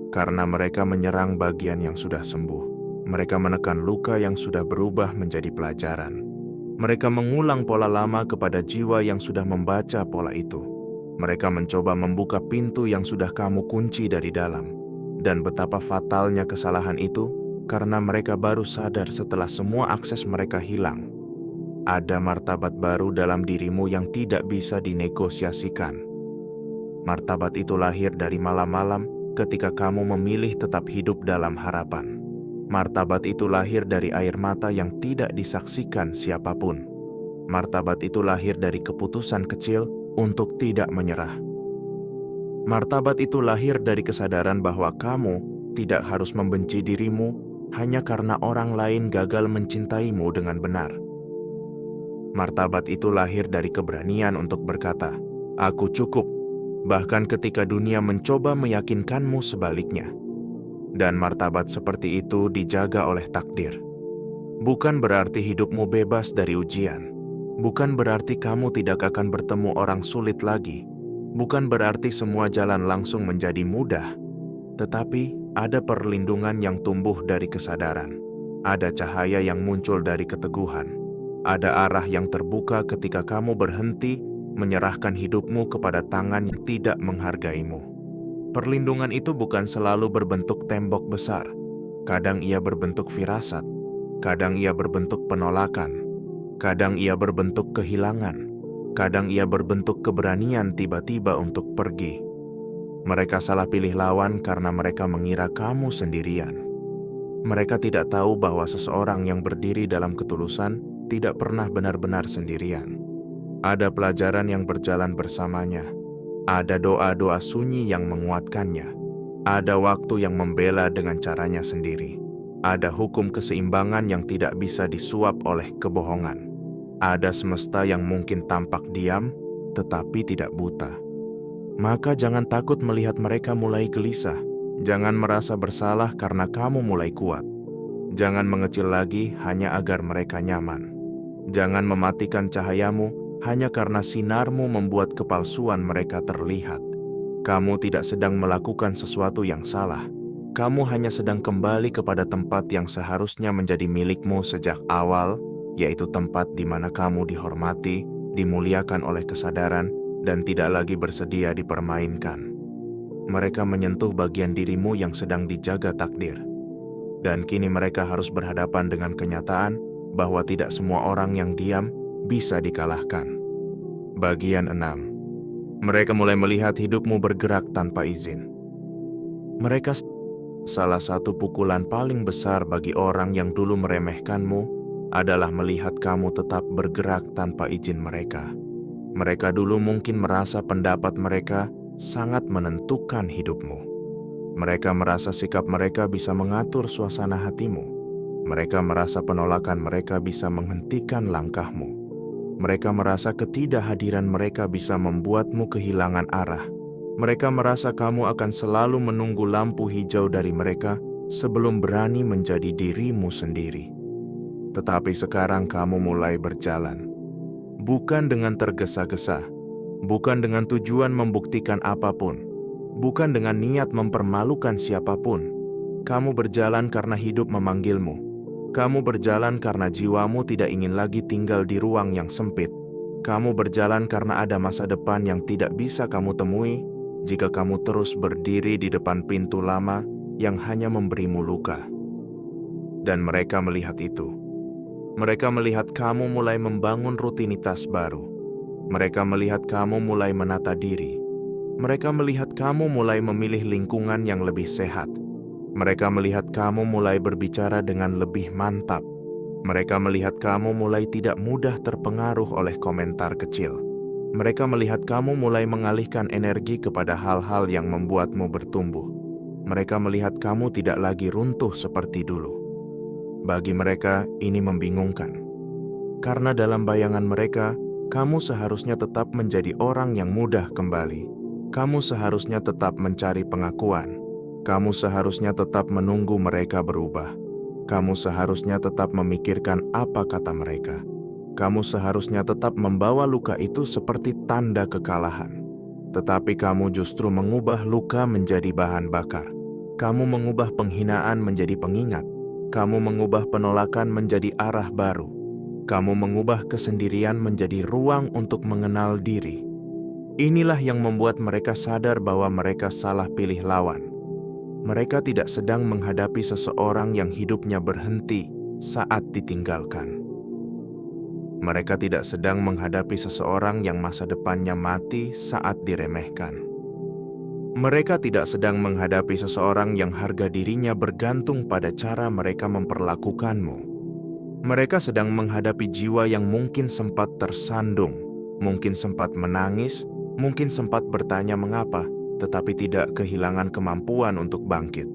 Karena mereka menyerang bagian yang sudah sembuh. Mereka menekan luka yang sudah berubah menjadi pelajaran. Mereka mengulang pola lama kepada jiwa yang sudah membaca pola itu. Mereka mencoba membuka pintu yang sudah kamu kunci dari dalam. Dan betapa fatalnya kesalahan itu karena mereka baru sadar setelah semua akses mereka hilang. Ada martabat baru dalam dirimu yang tidak bisa dinegosiasikan. Martabat itu lahir dari malam-malam ketika kamu memilih tetap hidup dalam harapan. Martabat itu lahir dari air mata yang tidak disaksikan siapapun. Martabat itu lahir dari keputusan kecil untuk tidak menyerah. Martabat itu lahir dari kesadaran bahwa kamu tidak harus membenci dirimu hanya karena orang lain gagal mencintaimu dengan benar. Martabat itu lahir dari keberanian untuk berkata, "Aku cukup," bahkan ketika dunia mencoba meyakinkanmu sebaliknya. Dan martabat seperti itu dijaga oleh takdir. Bukan berarti hidupmu bebas dari ujian. Bukan berarti kamu tidak akan bertemu orang sulit lagi. Bukan berarti semua jalan langsung menjadi mudah. Tetapi ada perlindungan yang tumbuh dari kesadaran. Ada cahaya yang muncul dari keteguhan. Ada arah yang terbuka ketika kamu berhenti menyerahkan hidupmu kepada tangan yang tidak menghargaimu. Perlindungan itu bukan selalu berbentuk tembok besar. Kadang ia berbentuk firasat. Kadang ia berbentuk penolakan. Kadang ia berbentuk kehilangan. Kadang ia berbentuk keberanian tiba-tiba untuk pergi. Mereka salah pilih lawan karena mereka mengira kamu sendirian. Mereka tidak tahu bahwa seseorang yang berdiri dalam ketulusan tidak pernah benar-benar sendirian. Ada pelajaran yang berjalan bersamanya. Ada doa-doa sunyi yang menguatkannya. Ada waktu yang membela dengan caranya sendiri. Ada hukum keseimbangan yang tidak bisa disuap oleh kebohongan. Ada semesta yang mungkin tampak diam, tetapi tidak buta. Maka jangan takut melihat mereka mulai gelisah. Jangan merasa bersalah karena kamu mulai kuat. Jangan mengecil lagi hanya agar mereka nyaman. Jangan mematikan cahayamu hanya karena sinarmu membuat kepalsuan mereka terlihat. Kamu tidak sedang melakukan sesuatu yang salah. Kamu hanya sedang kembali kepada tempat yang seharusnya menjadi milikmu sejak awal, yaitu tempat di mana kamu dihormati, dimuliakan oleh kesadaran, dan tidak lagi bersedia dipermainkan. Mereka menyentuh bagian dirimu yang sedang dijaga takdir. Dan kini mereka harus berhadapan dengan kenyataan bahwa tidak semua orang yang diam bisa dikalahkan. Bagian 6. Mereka mulai melihat hidupmu bergerak tanpa izin. Mereka salah satu pukulan paling besar bagi orang yang dulu meremehkanmu adalah melihat kamu tetap bergerak tanpa izin mereka. Mereka dulu mungkin merasa pendapat mereka sangat menentukan hidupmu. Mereka merasa sikap mereka bisa mengatur suasana hatimu. Mereka merasa penolakan mereka bisa menghentikan langkahmu. Mereka merasa ketidakhadiran mereka bisa membuatmu kehilangan arah. Mereka merasa kamu akan selalu menunggu lampu hijau dari mereka sebelum berani menjadi dirimu sendiri. Tetapi sekarang kamu mulai berjalan. Bukan dengan tergesa-gesa, bukan dengan tujuan membuktikan apapun, bukan dengan niat mempermalukan siapapun. Kamu berjalan karena hidup memanggilmu. Kamu berjalan karena jiwamu tidak ingin lagi tinggal di ruang yang sempit. Kamu berjalan karena ada masa depan yang tidak bisa kamu temui jika kamu terus berdiri di depan pintu lama yang hanya memberimu luka. Dan mereka melihat itu. Mereka melihat kamu mulai membangun rutinitas baru. Mereka melihat kamu mulai menata diri. Mereka melihat kamu mulai memilih lingkungan yang lebih sehat. Mereka melihat kamu mulai berbicara dengan lebih mantap. Mereka melihat kamu mulai tidak mudah terpengaruh oleh komentar kecil. Mereka melihat kamu mulai mengalihkan energi kepada hal-hal yang membuatmu bertumbuh. Mereka melihat kamu tidak lagi runtuh seperti dulu. Bagi mereka, ini membingungkan. Karena dalam bayangan mereka, kamu seharusnya tetap menjadi orang yang mudah kembali. Kamu seharusnya tetap mencari pengakuan. Kamu seharusnya tetap menunggu mereka berubah. Kamu seharusnya tetap memikirkan apa kata mereka. Kamu seharusnya tetap membawa luka itu seperti tanda kekalahan. Tetapi kamu justru mengubah luka menjadi bahan bakar. Kamu mengubah penghinaan menjadi pengingat. Kamu mengubah penolakan menjadi arah baru. Kamu mengubah kesendirian menjadi ruang untuk mengenal diri. Inilah yang membuat mereka sadar bahwa mereka salah pilih lawan. Mereka tidak sedang menghadapi seseorang yang hidupnya berhenti saat ditinggalkan. Mereka tidak sedang menghadapi seseorang yang masa depannya mati saat diremehkan. Mereka tidak sedang menghadapi seseorang yang harga dirinya bergantung pada cara mereka memperlakukanmu. Mereka sedang menghadapi jiwa yang mungkin sempat tersandung, mungkin sempat menangis, mungkin sempat bertanya mengapa, tetapi tidak kehilangan kemampuan untuk bangkit.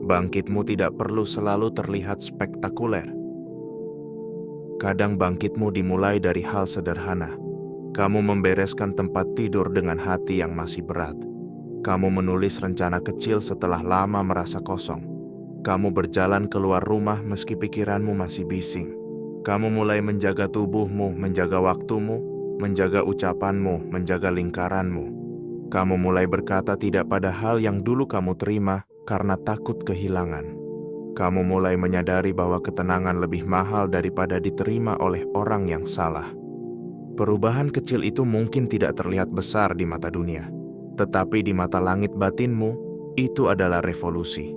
Bangkitmu tidak perlu selalu terlihat spektakuler. Kadang bangkitmu dimulai dari hal sederhana. Kamu membereskan tempat tidur dengan hati yang masih berat. Kamu menulis rencana kecil setelah lama merasa kosong. Kamu berjalan keluar rumah meski pikiranmu masih bising. Kamu mulai menjaga tubuhmu, menjaga waktumu, menjaga ucapanmu, menjaga lingkaranmu. Kamu mulai berkata tidak pada hal yang dulu kamu terima karena takut kehilangan. Kamu mulai menyadari bahwa ketenangan lebih mahal daripada diterima oleh orang yang salah. Perubahan kecil itu mungkin tidak terlihat besar di mata dunia, tetapi di mata langit batinmu, itu adalah revolusi.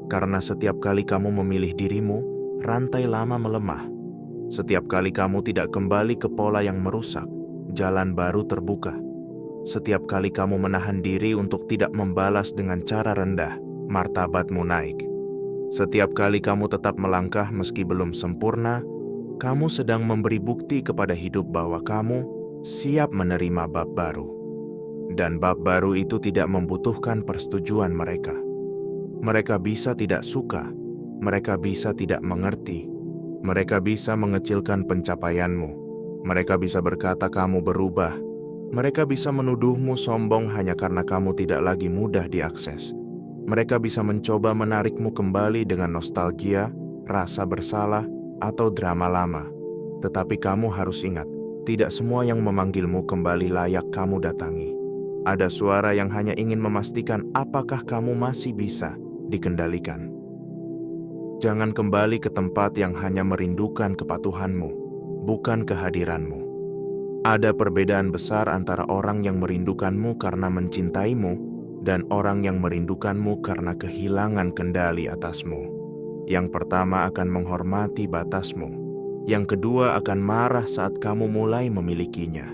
Karena setiap kali kamu memilih dirimu, rantai lama melemah. Setiap kali kamu tidak kembali ke pola yang merusak, jalan baru terbuka. Setiap kali kamu menahan diri untuk tidak membalas dengan cara rendah, martabatmu naik. Setiap kali kamu tetap melangkah meski belum sempurna, Kamu sedang memberi bukti kepada hidup bahwa kamu siap menerima bab baru. Dan bab baru itu tidak membutuhkan persetujuan mereka. Mereka bisa tidak suka, mereka bisa tidak mengerti, mereka bisa mengecilkan pencapaianmu, mereka bisa berkata kamu berubah, mereka bisa menuduhmu sombong hanya karena kamu tidak lagi mudah diakses. Mereka bisa mencoba menarikmu kembali dengan nostalgia, rasa bersalah, atau drama lama. Tetapi kamu harus ingat, tidak semua yang memanggilmu kembali layak kamu datangi. Ada suara yang hanya ingin memastikan apakah kamu masih bisa dikendalikan. Jangan kembali ke tempat yang hanya merindukan kepatuhanmu, bukan kehadiranmu. Ada perbedaan besar antara orang yang merindukanmu karena mencintaimu dan orang yang merindukanmu karena kehilangan kendali atasmu. Yang pertama akan menghormati batasmu. Yang kedua akan marah saat kamu mulai memilikinya.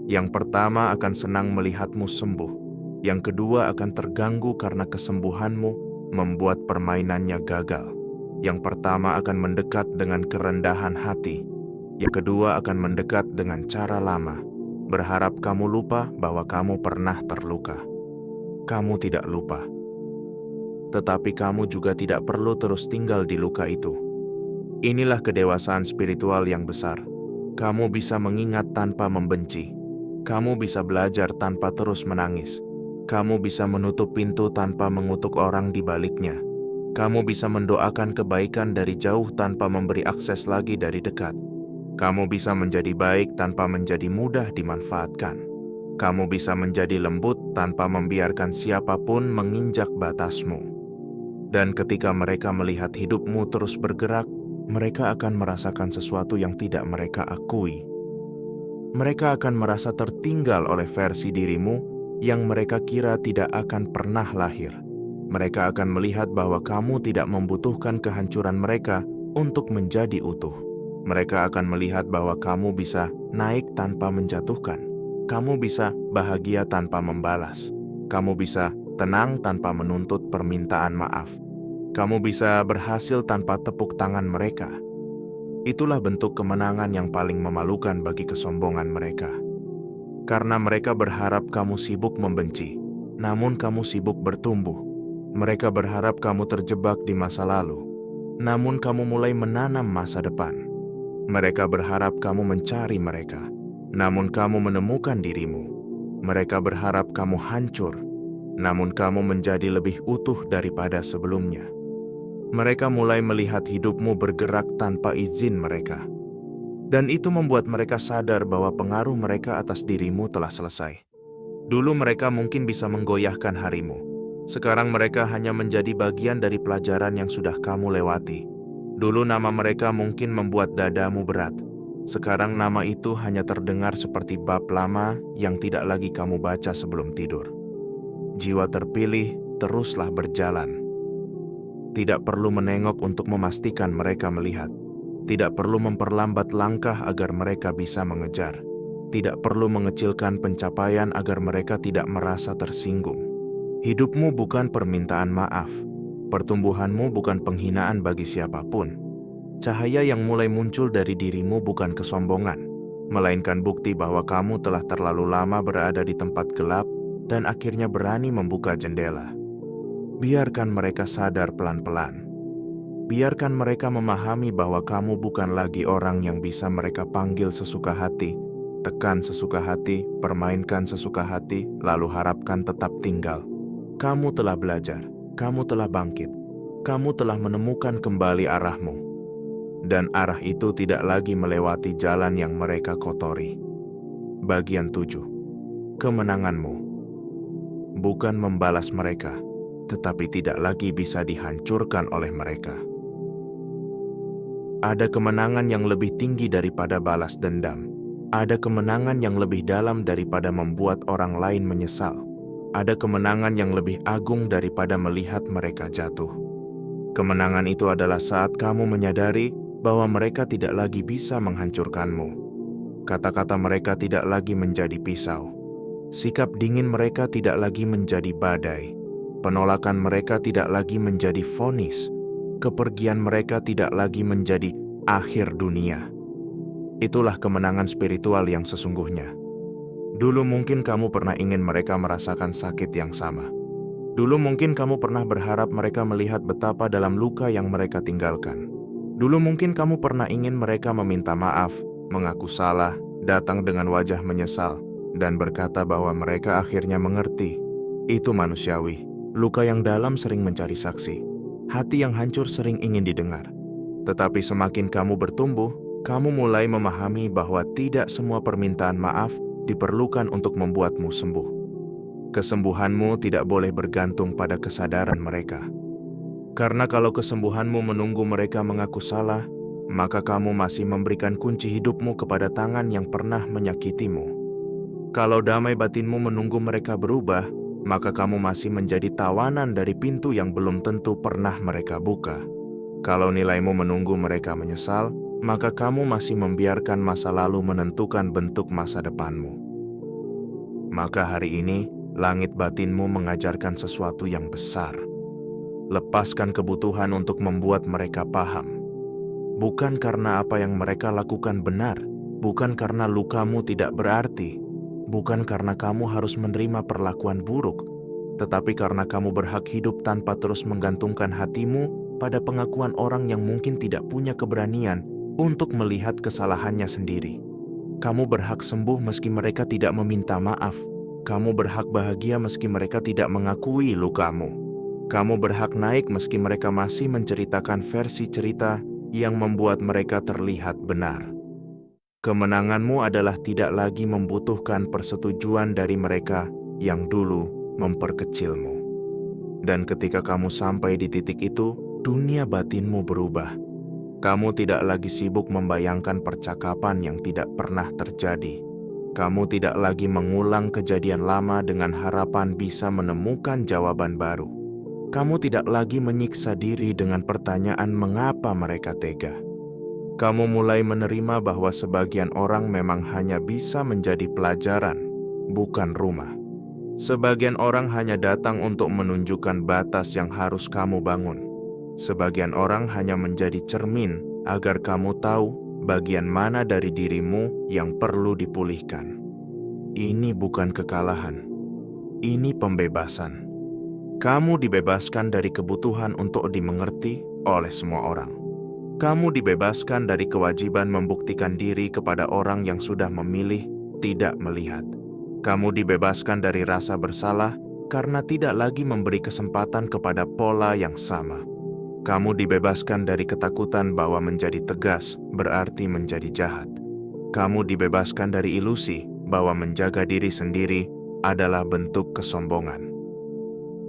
Yang pertama akan senang melihatmu sembuh. Yang kedua akan terganggu karena kesembuhanmu membuat permainannya gagal. Yang pertama akan mendekat dengan kerendahan hati. Yang kedua akan mendekat dengan cara lama, berharap kamu lupa bahwa kamu pernah terluka. Kamu tidak lupa. Tetapi kamu juga tidak perlu terus tinggal di luka itu. Inilah kedewasaan spiritual yang besar. Kamu bisa mengingat tanpa membenci. Kamu bisa belajar tanpa terus menangis. Kamu bisa menutup pintu tanpa mengutuk orang di baliknya. Kamu bisa mendoakan kebaikan dari jauh tanpa memberi akses lagi dari dekat. Kamu bisa menjadi baik tanpa menjadi mudah dimanfaatkan. Kamu bisa menjadi lembut tanpa membiarkan siapapun menginjak batasmu. Dan ketika mereka melihat hidupmu terus bergerak, mereka akan merasakan sesuatu yang tidak mereka akui. Mereka akan merasa tertinggal oleh versi dirimu yang mereka kira tidak akan pernah lahir. Mereka akan melihat bahwa kamu tidak membutuhkan kehancuran mereka untuk menjadi utuh. Mereka akan melihat bahwa kamu bisa naik tanpa menjatuhkan. Kamu bisa bahagia tanpa membalas. Kamu bisa tenang tanpa menuntut permintaan maaf. Kamu bisa berhasil tanpa tepuk tangan mereka. Itulah bentuk kemenangan yang paling memalukan bagi kesombongan mereka. Karena mereka berharap kamu sibuk membenci, namun kamu sibuk bertumbuh. Mereka berharap kamu terjebak di masa lalu, namun kamu mulai menanam masa depan. Mereka berharap kamu mencari mereka, namun kamu menemukan dirimu. Mereka berharap kamu hancur, namun kamu menjadi lebih utuh daripada sebelumnya. Mereka mulai melihat hidupmu bergerak tanpa izin mereka. Dan itu membuat mereka sadar bahwa pengaruh mereka atas dirimu telah selesai. Dulu mereka mungkin bisa menggoyahkan harimu. Sekarang mereka hanya menjadi bagian dari pelajaran yang sudah kamu lewati. Dulu nama mereka mungkin membuat dadamu berat. Sekarang nama itu hanya terdengar seperti bab lama yang tidak lagi kamu baca sebelum tidur. Jiwa terpilih teruslah berjalan. Tidak perlu menengok untuk memastikan mereka melihat. Tidak perlu memperlambat langkah agar mereka bisa mengejar. Tidak perlu mengecilkan pencapaian agar mereka tidak merasa tersinggung. Hidupmu bukan permintaan maaf. Pertumbuhanmu bukan penghinaan bagi siapapun. Cahaya yang mulai muncul dari dirimu bukan kesombongan, melainkan bukti bahwa kamu telah terlalu lama berada di tempat gelap dan akhirnya berani membuka jendela. Biarkan mereka sadar pelan-pelan. Biarkan mereka memahami bahwa kamu bukan lagi orang yang bisa mereka panggil sesuka hati, tekan sesuka hati, permainkan sesuka hati, lalu harapkan tetap tinggal. Kamu telah belajar, kamu telah bangkit, kamu telah menemukan kembali arahmu. Dan arah itu tidak lagi melewati jalan yang mereka kotori. Bagian 7. Kemenanganmu bukan membalas mereka, tetapi tidak lagi bisa dihancurkan oleh mereka. Ada kemenangan yang lebih tinggi daripada balas dendam. Ada kemenangan yang lebih dalam daripada membuat orang lain menyesal. Ada kemenangan yang lebih agung daripada melihat mereka jatuh. Kemenangan itu adalah saat kamu menyadari bahwa mereka tidak lagi bisa menghancurkanmu. Kata-kata mereka tidak lagi menjadi pisau. Sikap dingin mereka tidak lagi menjadi badai. Penolakan mereka tidak lagi menjadi vonis. Kepergian mereka tidak lagi menjadi akhir dunia. Itulah kemenangan spiritual yang sesungguhnya. Dulu mungkin kamu pernah ingin mereka merasakan sakit yang sama. Dulu mungkin kamu pernah berharap mereka melihat betapa dalam luka yang mereka tinggalkan. Dulu mungkin kamu pernah ingin mereka meminta maaf, mengaku salah, datang dengan wajah menyesal, dan berkata bahwa mereka akhirnya mengerti. Itu manusiawi. Luka yang dalam sering mencari saksi. Hati yang hancur sering ingin didengar. Tetapi semakin kamu bertumbuh, kamu mulai memahami bahwa tidak semua permintaan maaf diperlukan untuk membuatmu sembuh. Kesembuhanmu tidak boleh bergantung pada kesadaran mereka. Karena kalau kesembuhanmu menunggu mereka mengaku salah, maka kamu masih memberikan kunci hidupmu kepada tangan yang pernah menyakitimu. Kalau damai batinmu menunggu mereka berubah, maka kamu masih menjadi tawanan dari pintu yang belum tentu pernah mereka buka. Kalau nilaimu menunggu mereka menyesal, maka kamu masih membiarkan masa lalu menentukan bentuk masa depanmu. Maka hari ini, langit batinmu mengajarkan sesuatu yang besar. Lepaskan kebutuhan untuk membuat mereka paham. Bukan karena apa yang mereka lakukan benar, bukan karena lukamu tidak berarti, bukan karena kamu harus menerima perlakuan buruk, tetapi karena kamu berhak hidup tanpa terus menggantungkan hatimu pada pengakuan orang yang mungkin tidak punya keberanian untuk melihat kesalahannya sendiri. Kamu berhak sembuh meski mereka tidak meminta maaf. Kamu berhak bahagia meski mereka tidak mengakui lukamu. Kamu berhak naik meski mereka masih menceritakan versi cerita yang membuat mereka terlihat benar. Kemenanganmu adalah tidak lagi membutuhkan persetujuan dari mereka yang dulu memperkecilmu. Dan ketika kamu sampai di titik itu, dunia batinmu berubah. Kamu tidak lagi sibuk membayangkan percakapan yang tidak pernah terjadi. Kamu tidak lagi mengulang kejadian lama dengan harapan bisa menemukan jawaban baru. Kamu tidak lagi menyiksa diri dengan pertanyaan mengapa mereka tega. Kamu mulai menerima bahwa sebagian orang memang hanya bisa menjadi pelajaran, bukan rumah. Sebagian orang hanya datang untuk menunjukkan batas yang harus kamu bangun. Sebagian orang hanya menjadi cermin agar kamu tahu bagian mana dari dirimu yang perlu dipulihkan. Ini bukan kekalahan. Ini pembebasan. Kamu dibebaskan dari kebutuhan untuk dimengerti oleh semua orang. Kamu dibebaskan dari kewajiban membuktikan diri kepada orang yang sudah memilih tidak melihat. Kamu dibebaskan dari rasa bersalah karena tidak lagi memberi kesempatan kepada pola yang sama. Kamu dibebaskan dari ketakutan bahwa menjadi tegas berarti menjadi jahat. Kamu dibebaskan dari ilusi bahwa menjaga diri sendiri adalah bentuk kesombongan.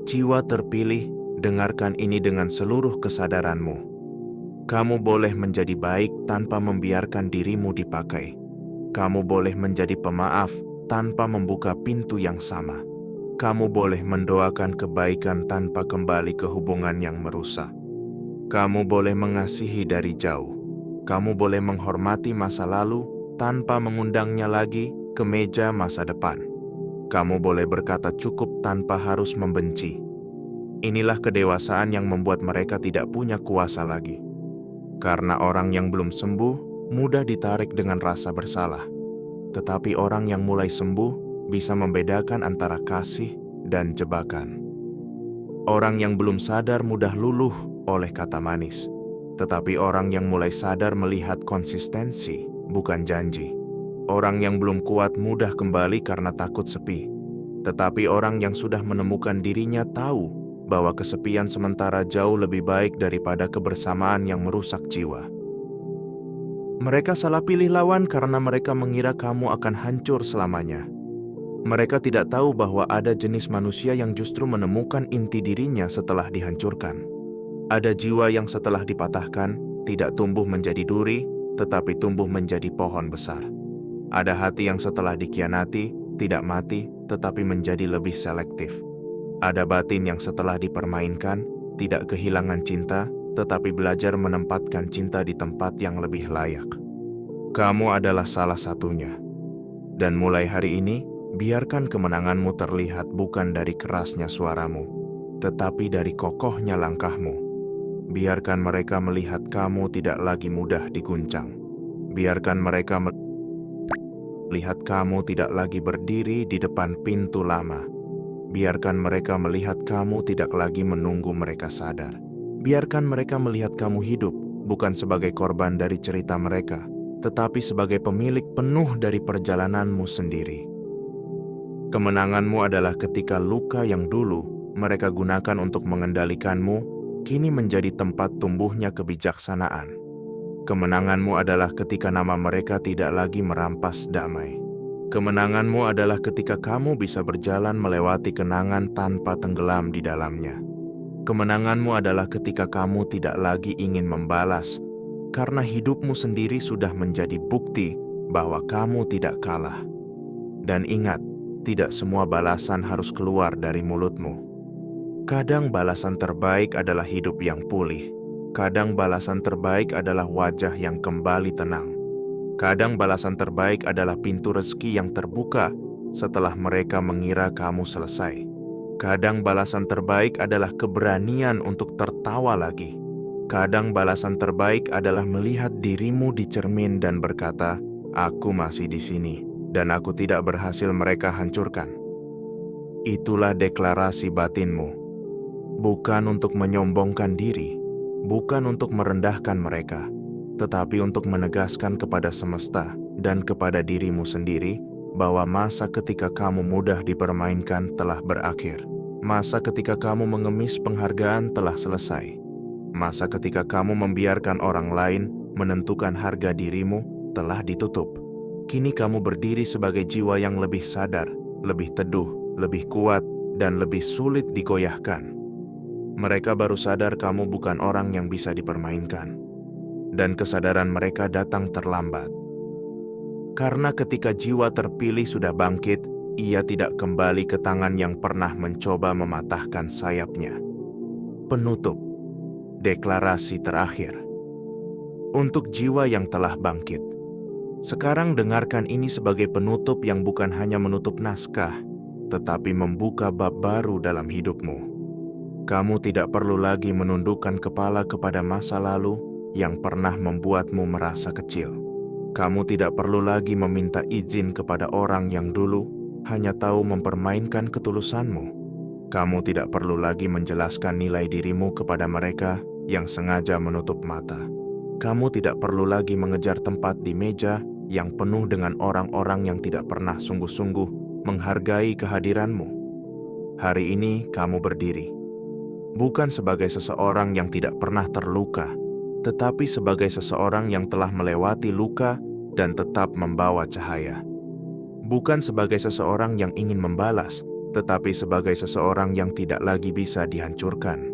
Jiwa terpilih, dengarkan ini dengan seluruh kesadaranmu. Kamu boleh menjadi baik tanpa membiarkan dirimu dipakai. Kamu boleh menjadi pemaaf tanpa membuka pintu yang sama. Kamu boleh mendoakan kebaikan tanpa kembali ke hubungan yang merusak. Kamu boleh mengasihi dari jauh. Kamu boleh menghormati masa lalu tanpa mengundangnya lagi ke meja masa depan. Kamu boleh berkata cukup tanpa harus membenci. Inilah kedewasaan yang membuat mereka tidak punya kuasa lagi. Karena orang yang belum sembuh mudah ditarik dengan rasa bersalah. Tetapi orang yang mulai sembuh bisa membedakan antara kasih dan jebakan. Orang yang belum sadar mudah luluh oleh kata manis. Tetapi orang yang mulai sadar melihat konsistensi, bukan janji. Orang yang belum kuat mudah kembali karena takut sepi. Tetapi orang yang sudah menemukan dirinya tahu bahwa kesepian sementara jauh lebih baik daripada kebersamaan yang merusak jiwa. Mereka salah pilih lawan karena mereka mengira kamu akan hancur selamanya. Mereka tidak tahu bahwa ada jenis manusia yang justru menemukan inti dirinya setelah dihancurkan. Ada jiwa yang setelah dipatahkan tidak tumbuh menjadi duri, tetapi tumbuh menjadi pohon besar. Ada hati yang setelah dikhianati tidak mati, tetapi menjadi lebih selektif. Ada batin yang setelah dipermainkan tidak kehilangan cinta, tetapi belajar menempatkan cinta di tempat yang lebih layak. Kamu adalah salah satunya. Dan mulai hari ini, biarkan kemenanganmu terlihat bukan dari kerasnya suaramu, tetapi dari kokohnya langkahmu. Biarkan mereka melihat kamu tidak lagi mudah diguncang. Biarkan mereka melihat kamu tidak lagi berdiri di depan pintu lama. Biarkan mereka melihat kamu tidak lagi menunggu mereka sadar. Biarkan mereka melihat kamu hidup, bukan sebagai korban dari cerita mereka, tetapi sebagai pemilik penuh dari perjalananmu sendiri. Kemenanganmu adalah ketika luka yang dulu mereka gunakan untuk mengendalikanmu, kini menjadi tempat tumbuhnya kebijaksanaan. Kemenanganmu adalah ketika nama mereka tidak lagi merampas damai. Kemenanganmu adalah ketika kamu bisa berjalan melewati kenangan tanpa tenggelam di dalamnya. Kemenanganmu adalah ketika kamu tidak lagi ingin membalas, karena hidupmu sendiri sudah menjadi bukti bahwa kamu tidak kalah. Dan ingat, tidak semua balasan harus keluar dari mulutmu. Kadang balasan terbaik adalah hidup yang pulih. Kadang balasan terbaik adalah wajah yang kembali tenang. Kadang balasan terbaik adalah pintu rezeki yang terbuka setelah mereka mengira kamu selesai. Kadang balasan terbaik adalah keberanian untuk tertawa lagi. Kadang balasan terbaik adalah melihat dirimu di cermin dan berkata, "Aku masih di sini, dan aku tidak berhasil mereka hancurkan." Itulah deklarasi batinmu. Bukan untuk menyombongkan diri, bukan untuk merendahkan mereka, tetapi untuk menegaskan kepada semesta dan kepada dirimu sendiri bahwa masa ketika kamu mudah dipermainkan telah berakhir. Masa ketika kamu mengemis penghargaan telah selesai. Masa ketika kamu membiarkan orang lain menentukan harga dirimu telah ditutup. Kini kamu berdiri sebagai jiwa yang lebih sadar, lebih teduh, lebih kuat, dan lebih sulit digoyahkan. Mereka baru sadar kamu bukan orang yang bisa dipermainkan. Dan kesadaran mereka datang terlambat. Karena ketika jiwa terpilih sudah bangkit, ia tidak kembali ke tangan yang pernah mencoba mematahkan sayapnya. Penutup. Deklarasi terakhir. Untuk jiwa yang telah bangkit. Sekarang dengarkan ini sebagai penutup yang bukan hanya menutup naskah, tetapi membuka bab baru dalam hidupmu. Kamu tidak perlu lagi menundukkan kepala kepada masa lalu yang pernah membuatmu merasa kecil. Kamu tidak perlu lagi meminta izin kepada orang yang dulu hanya tahu mempermainkan ketulusanmu. Kamu tidak perlu lagi menjelaskan nilai dirimu kepada mereka yang sengaja menutup mata. Kamu tidak perlu lagi mengejar tempat di meja yang penuh dengan orang-orang yang tidak pernah sungguh-sungguh menghargai kehadiranmu. Hari ini kamu berdiri, bukan sebagai seseorang yang tidak pernah terluka, tetapi sebagai seseorang yang telah melewati luka dan tetap membawa cahaya. Bukan sebagai seseorang yang ingin membalas, tetapi sebagai seseorang yang tidak lagi bisa dihancurkan.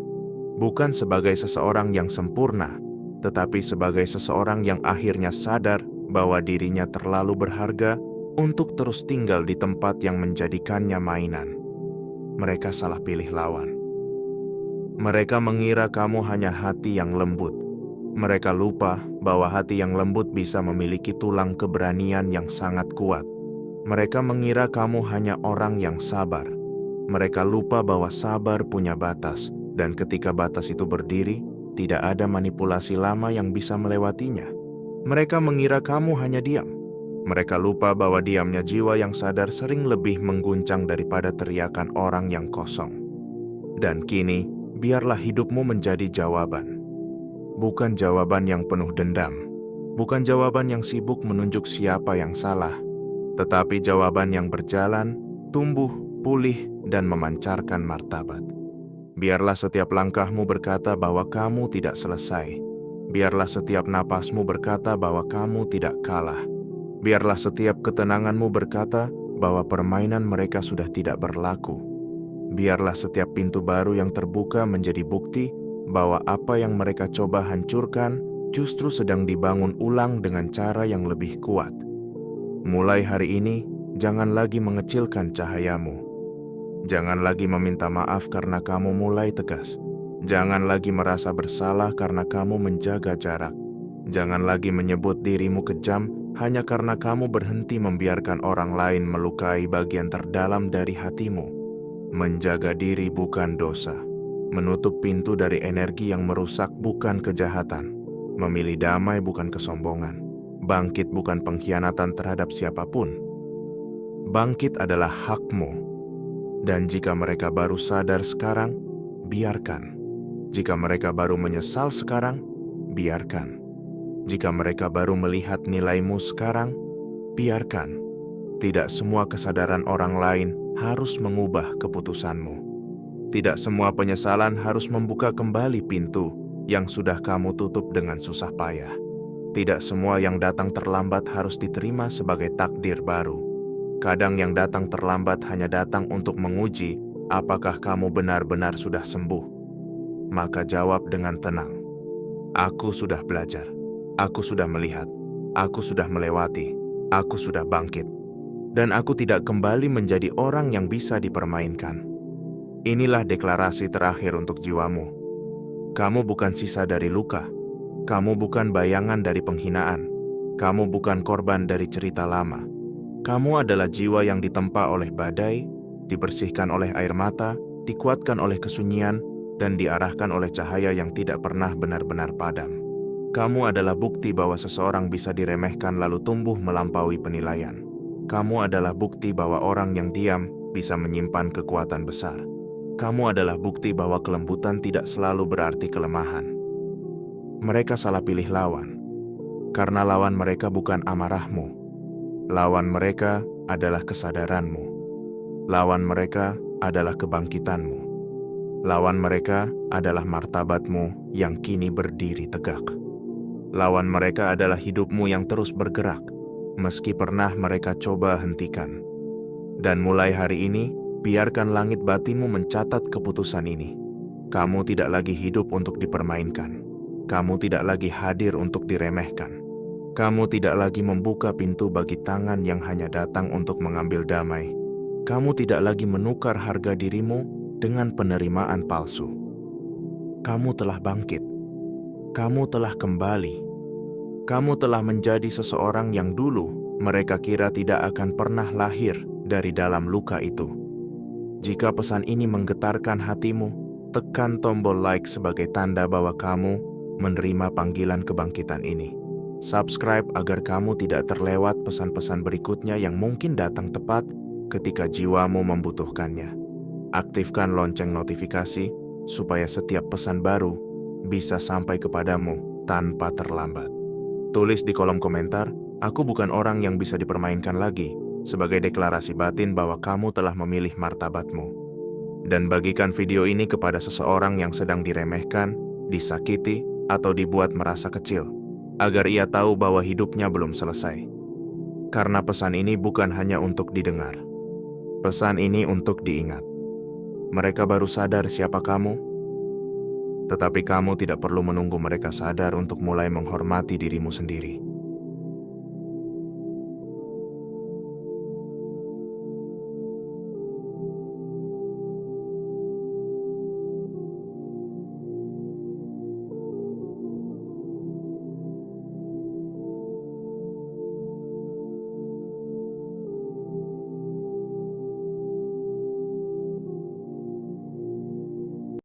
Bukan sebagai seseorang yang sempurna, tetapi sebagai seseorang yang akhirnya sadar bahwa dirinya terlalu berharga untuk terus tinggal di tempat yang menjadikannya mainan. Mereka salah pilih lawan. Mereka mengira kamu hanya hati yang lembut. Mereka lupa bahwa hati yang lembut bisa memiliki tulang keberanian yang sangat kuat. Mereka mengira kamu hanya orang yang sabar. Mereka lupa bahwa sabar punya batas, dan ketika batas itu berdiri, tidak ada manipulasi lama yang bisa melewatinya. Mereka mengira kamu hanya diam. Mereka lupa bahwa diamnya jiwa yang sadar sering lebih mengguncang daripada teriakan orang yang kosong. Dan kini, biarlah hidupmu menjadi jawaban. Bukan jawaban yang penuh dendam, bukan jawaban yang sibuk menunjuk siapa yang salah, tetapi jawaban yang berjalan, tumbuh, pulih, dan memancarkan martabat. Biarlah setiap langkahmu berkata bahwa kamu tidak selesai. Biarlah setiap napasmu berkata bahwa kamu tidak kalah. Biarlah setiap ketenanganmu berkata bahwa permainan mereka sudah tidak berlaku. Biarlah setiap pintu baru yang terbuka menjadi bukti bahwa apa yang mereka coba hancurkan justru sedang dibangun ulang dengan cara yang lebih kuat. Mulai hari ini, jangan lagi mengecilkan cahayamu. Jangan lagi meminta maaf karena kamu mulai tegas. Jangan lagi merasa bersalah karena kamu menjaga jarak. Jangan lagi menyebut dirimu kejam hanya karena kamu berhenti membiarkan orang lain melukai bagian terdalam dari hatimu. Menjaga diri bukan dosa. Menutup pintu dari energi yang merusak bukan kejahatan. Memilih damai bukan kesombongan. Bangkit bukan pengkhianatan terhadap siapapun. Bangkit adalah hakmu. Dan jika mereka baru sadar sekarang, biarkan. Jika mereka baru menyesal sekarang, biarkan. Jika mereka baru melihat nilaimu sekarang, biarkan. Tidak semua kesadaran orang lain harus mengubah keputusanmu. Tidak semua penyesalan harus membuka kembali pintu yang sudah kamu tutup dengan susah payah. Tidak semua yang datang terlambat harus diterima sebagai takdir baru. Kadang yang datang terlambat hanya datang untuk menguji apakah kamu benar-benar sudah sembuh. Maka jawab dengan tenang, aku sudah belajar, aku sudah melihat, aku sudah melewati, aku sudah bangkit. Dan aku tidak kembali menjadi orang yang bisa dipermainkan. Inilah deklarasi terakhir untuk jiwamu. Kamu bukan sisa dari luka. Kamu bukan bayangan dari penghinaan. Kamu bukan korban dari cerita lama. Kamu adalah jiwa yang ditempa oleh badai, dibersihkan oleh air mata, dikuatkan oleh kesunyian, dan diarahkan oleh cahaya yang tidak pernah benar-benar padam. Kamu adalah bukti bahwa seseorang bisa diremehkan lalu tumbuh melampaui penilaian. Kamu adalah bukti bahwa orang yang diam bisa menyimpan kekuatan besar. Kamu adalah bukti bahwa kelembutan tidak selalu berarti kelemahan. Mereka salah pilih lawan, karena lawan mereka bukan amarahmu. Lawan mereka adalah kesadaranmu. Lawan mereka adalah kebangkitanmu. Lawan mereka adalah martabatmu yang kini berdiri tegak. Lawan mereka adalah hidupmu yang terus bergerak, meski pernah mereka coba hentikan. Dan mulai hari ini, biarkan langit batinmu mencatat keputusan ini. Kamu tidak lagi hidup untuk dipermainkan. Kamu tidak lagi hadir untuk diremehkan. Kamu tidak lagi membuka pintu bagi tangan yang hanya datang untuk mengambil damai. Kamu tidak lagi menukar harga dirimu dengan penerimaan palsu. Kamu telah bangkit. Kamu telah kembali. Kamu telah menjadi seseorang yang dulu mereka kira tidak akan pernah lahir dari dalam luka itu. Jika pesan ini menggetarkan hatimu, tekan tombol like sebagai tanda bahwa kamu menerima panggilan kebangkitan ini. Subscribe agar kamu tidak terlewat pesan-pesan berikutnya yang mungkin datang tepat ketika jiwamu membutuhkannya. Aktifkan lonceng notifikasi supaya setiap pesan baru bisa sampai kepadamu tanpa terlambat. Tulis di kolom komentar, aku bukan orang yang bisa dipermainkan lagi, sebagai deklarasi batin bahwa kamu telah memilih martabatmu. Dan bagikan video ini kepada seseorang yang sedang diremehkan, disakiti, atau dibuat merasa kecil, agar ia tahu bahwa hidupnya belum selesai. Karena pesan ini bukan hanya untuk didengar. Pesan ini untuk diingat. Mereka baru sadar siapa kamu, tetapi kamu tidak perlu menunggu mereka sadar untuk mulai menghormati dirimu sendiri.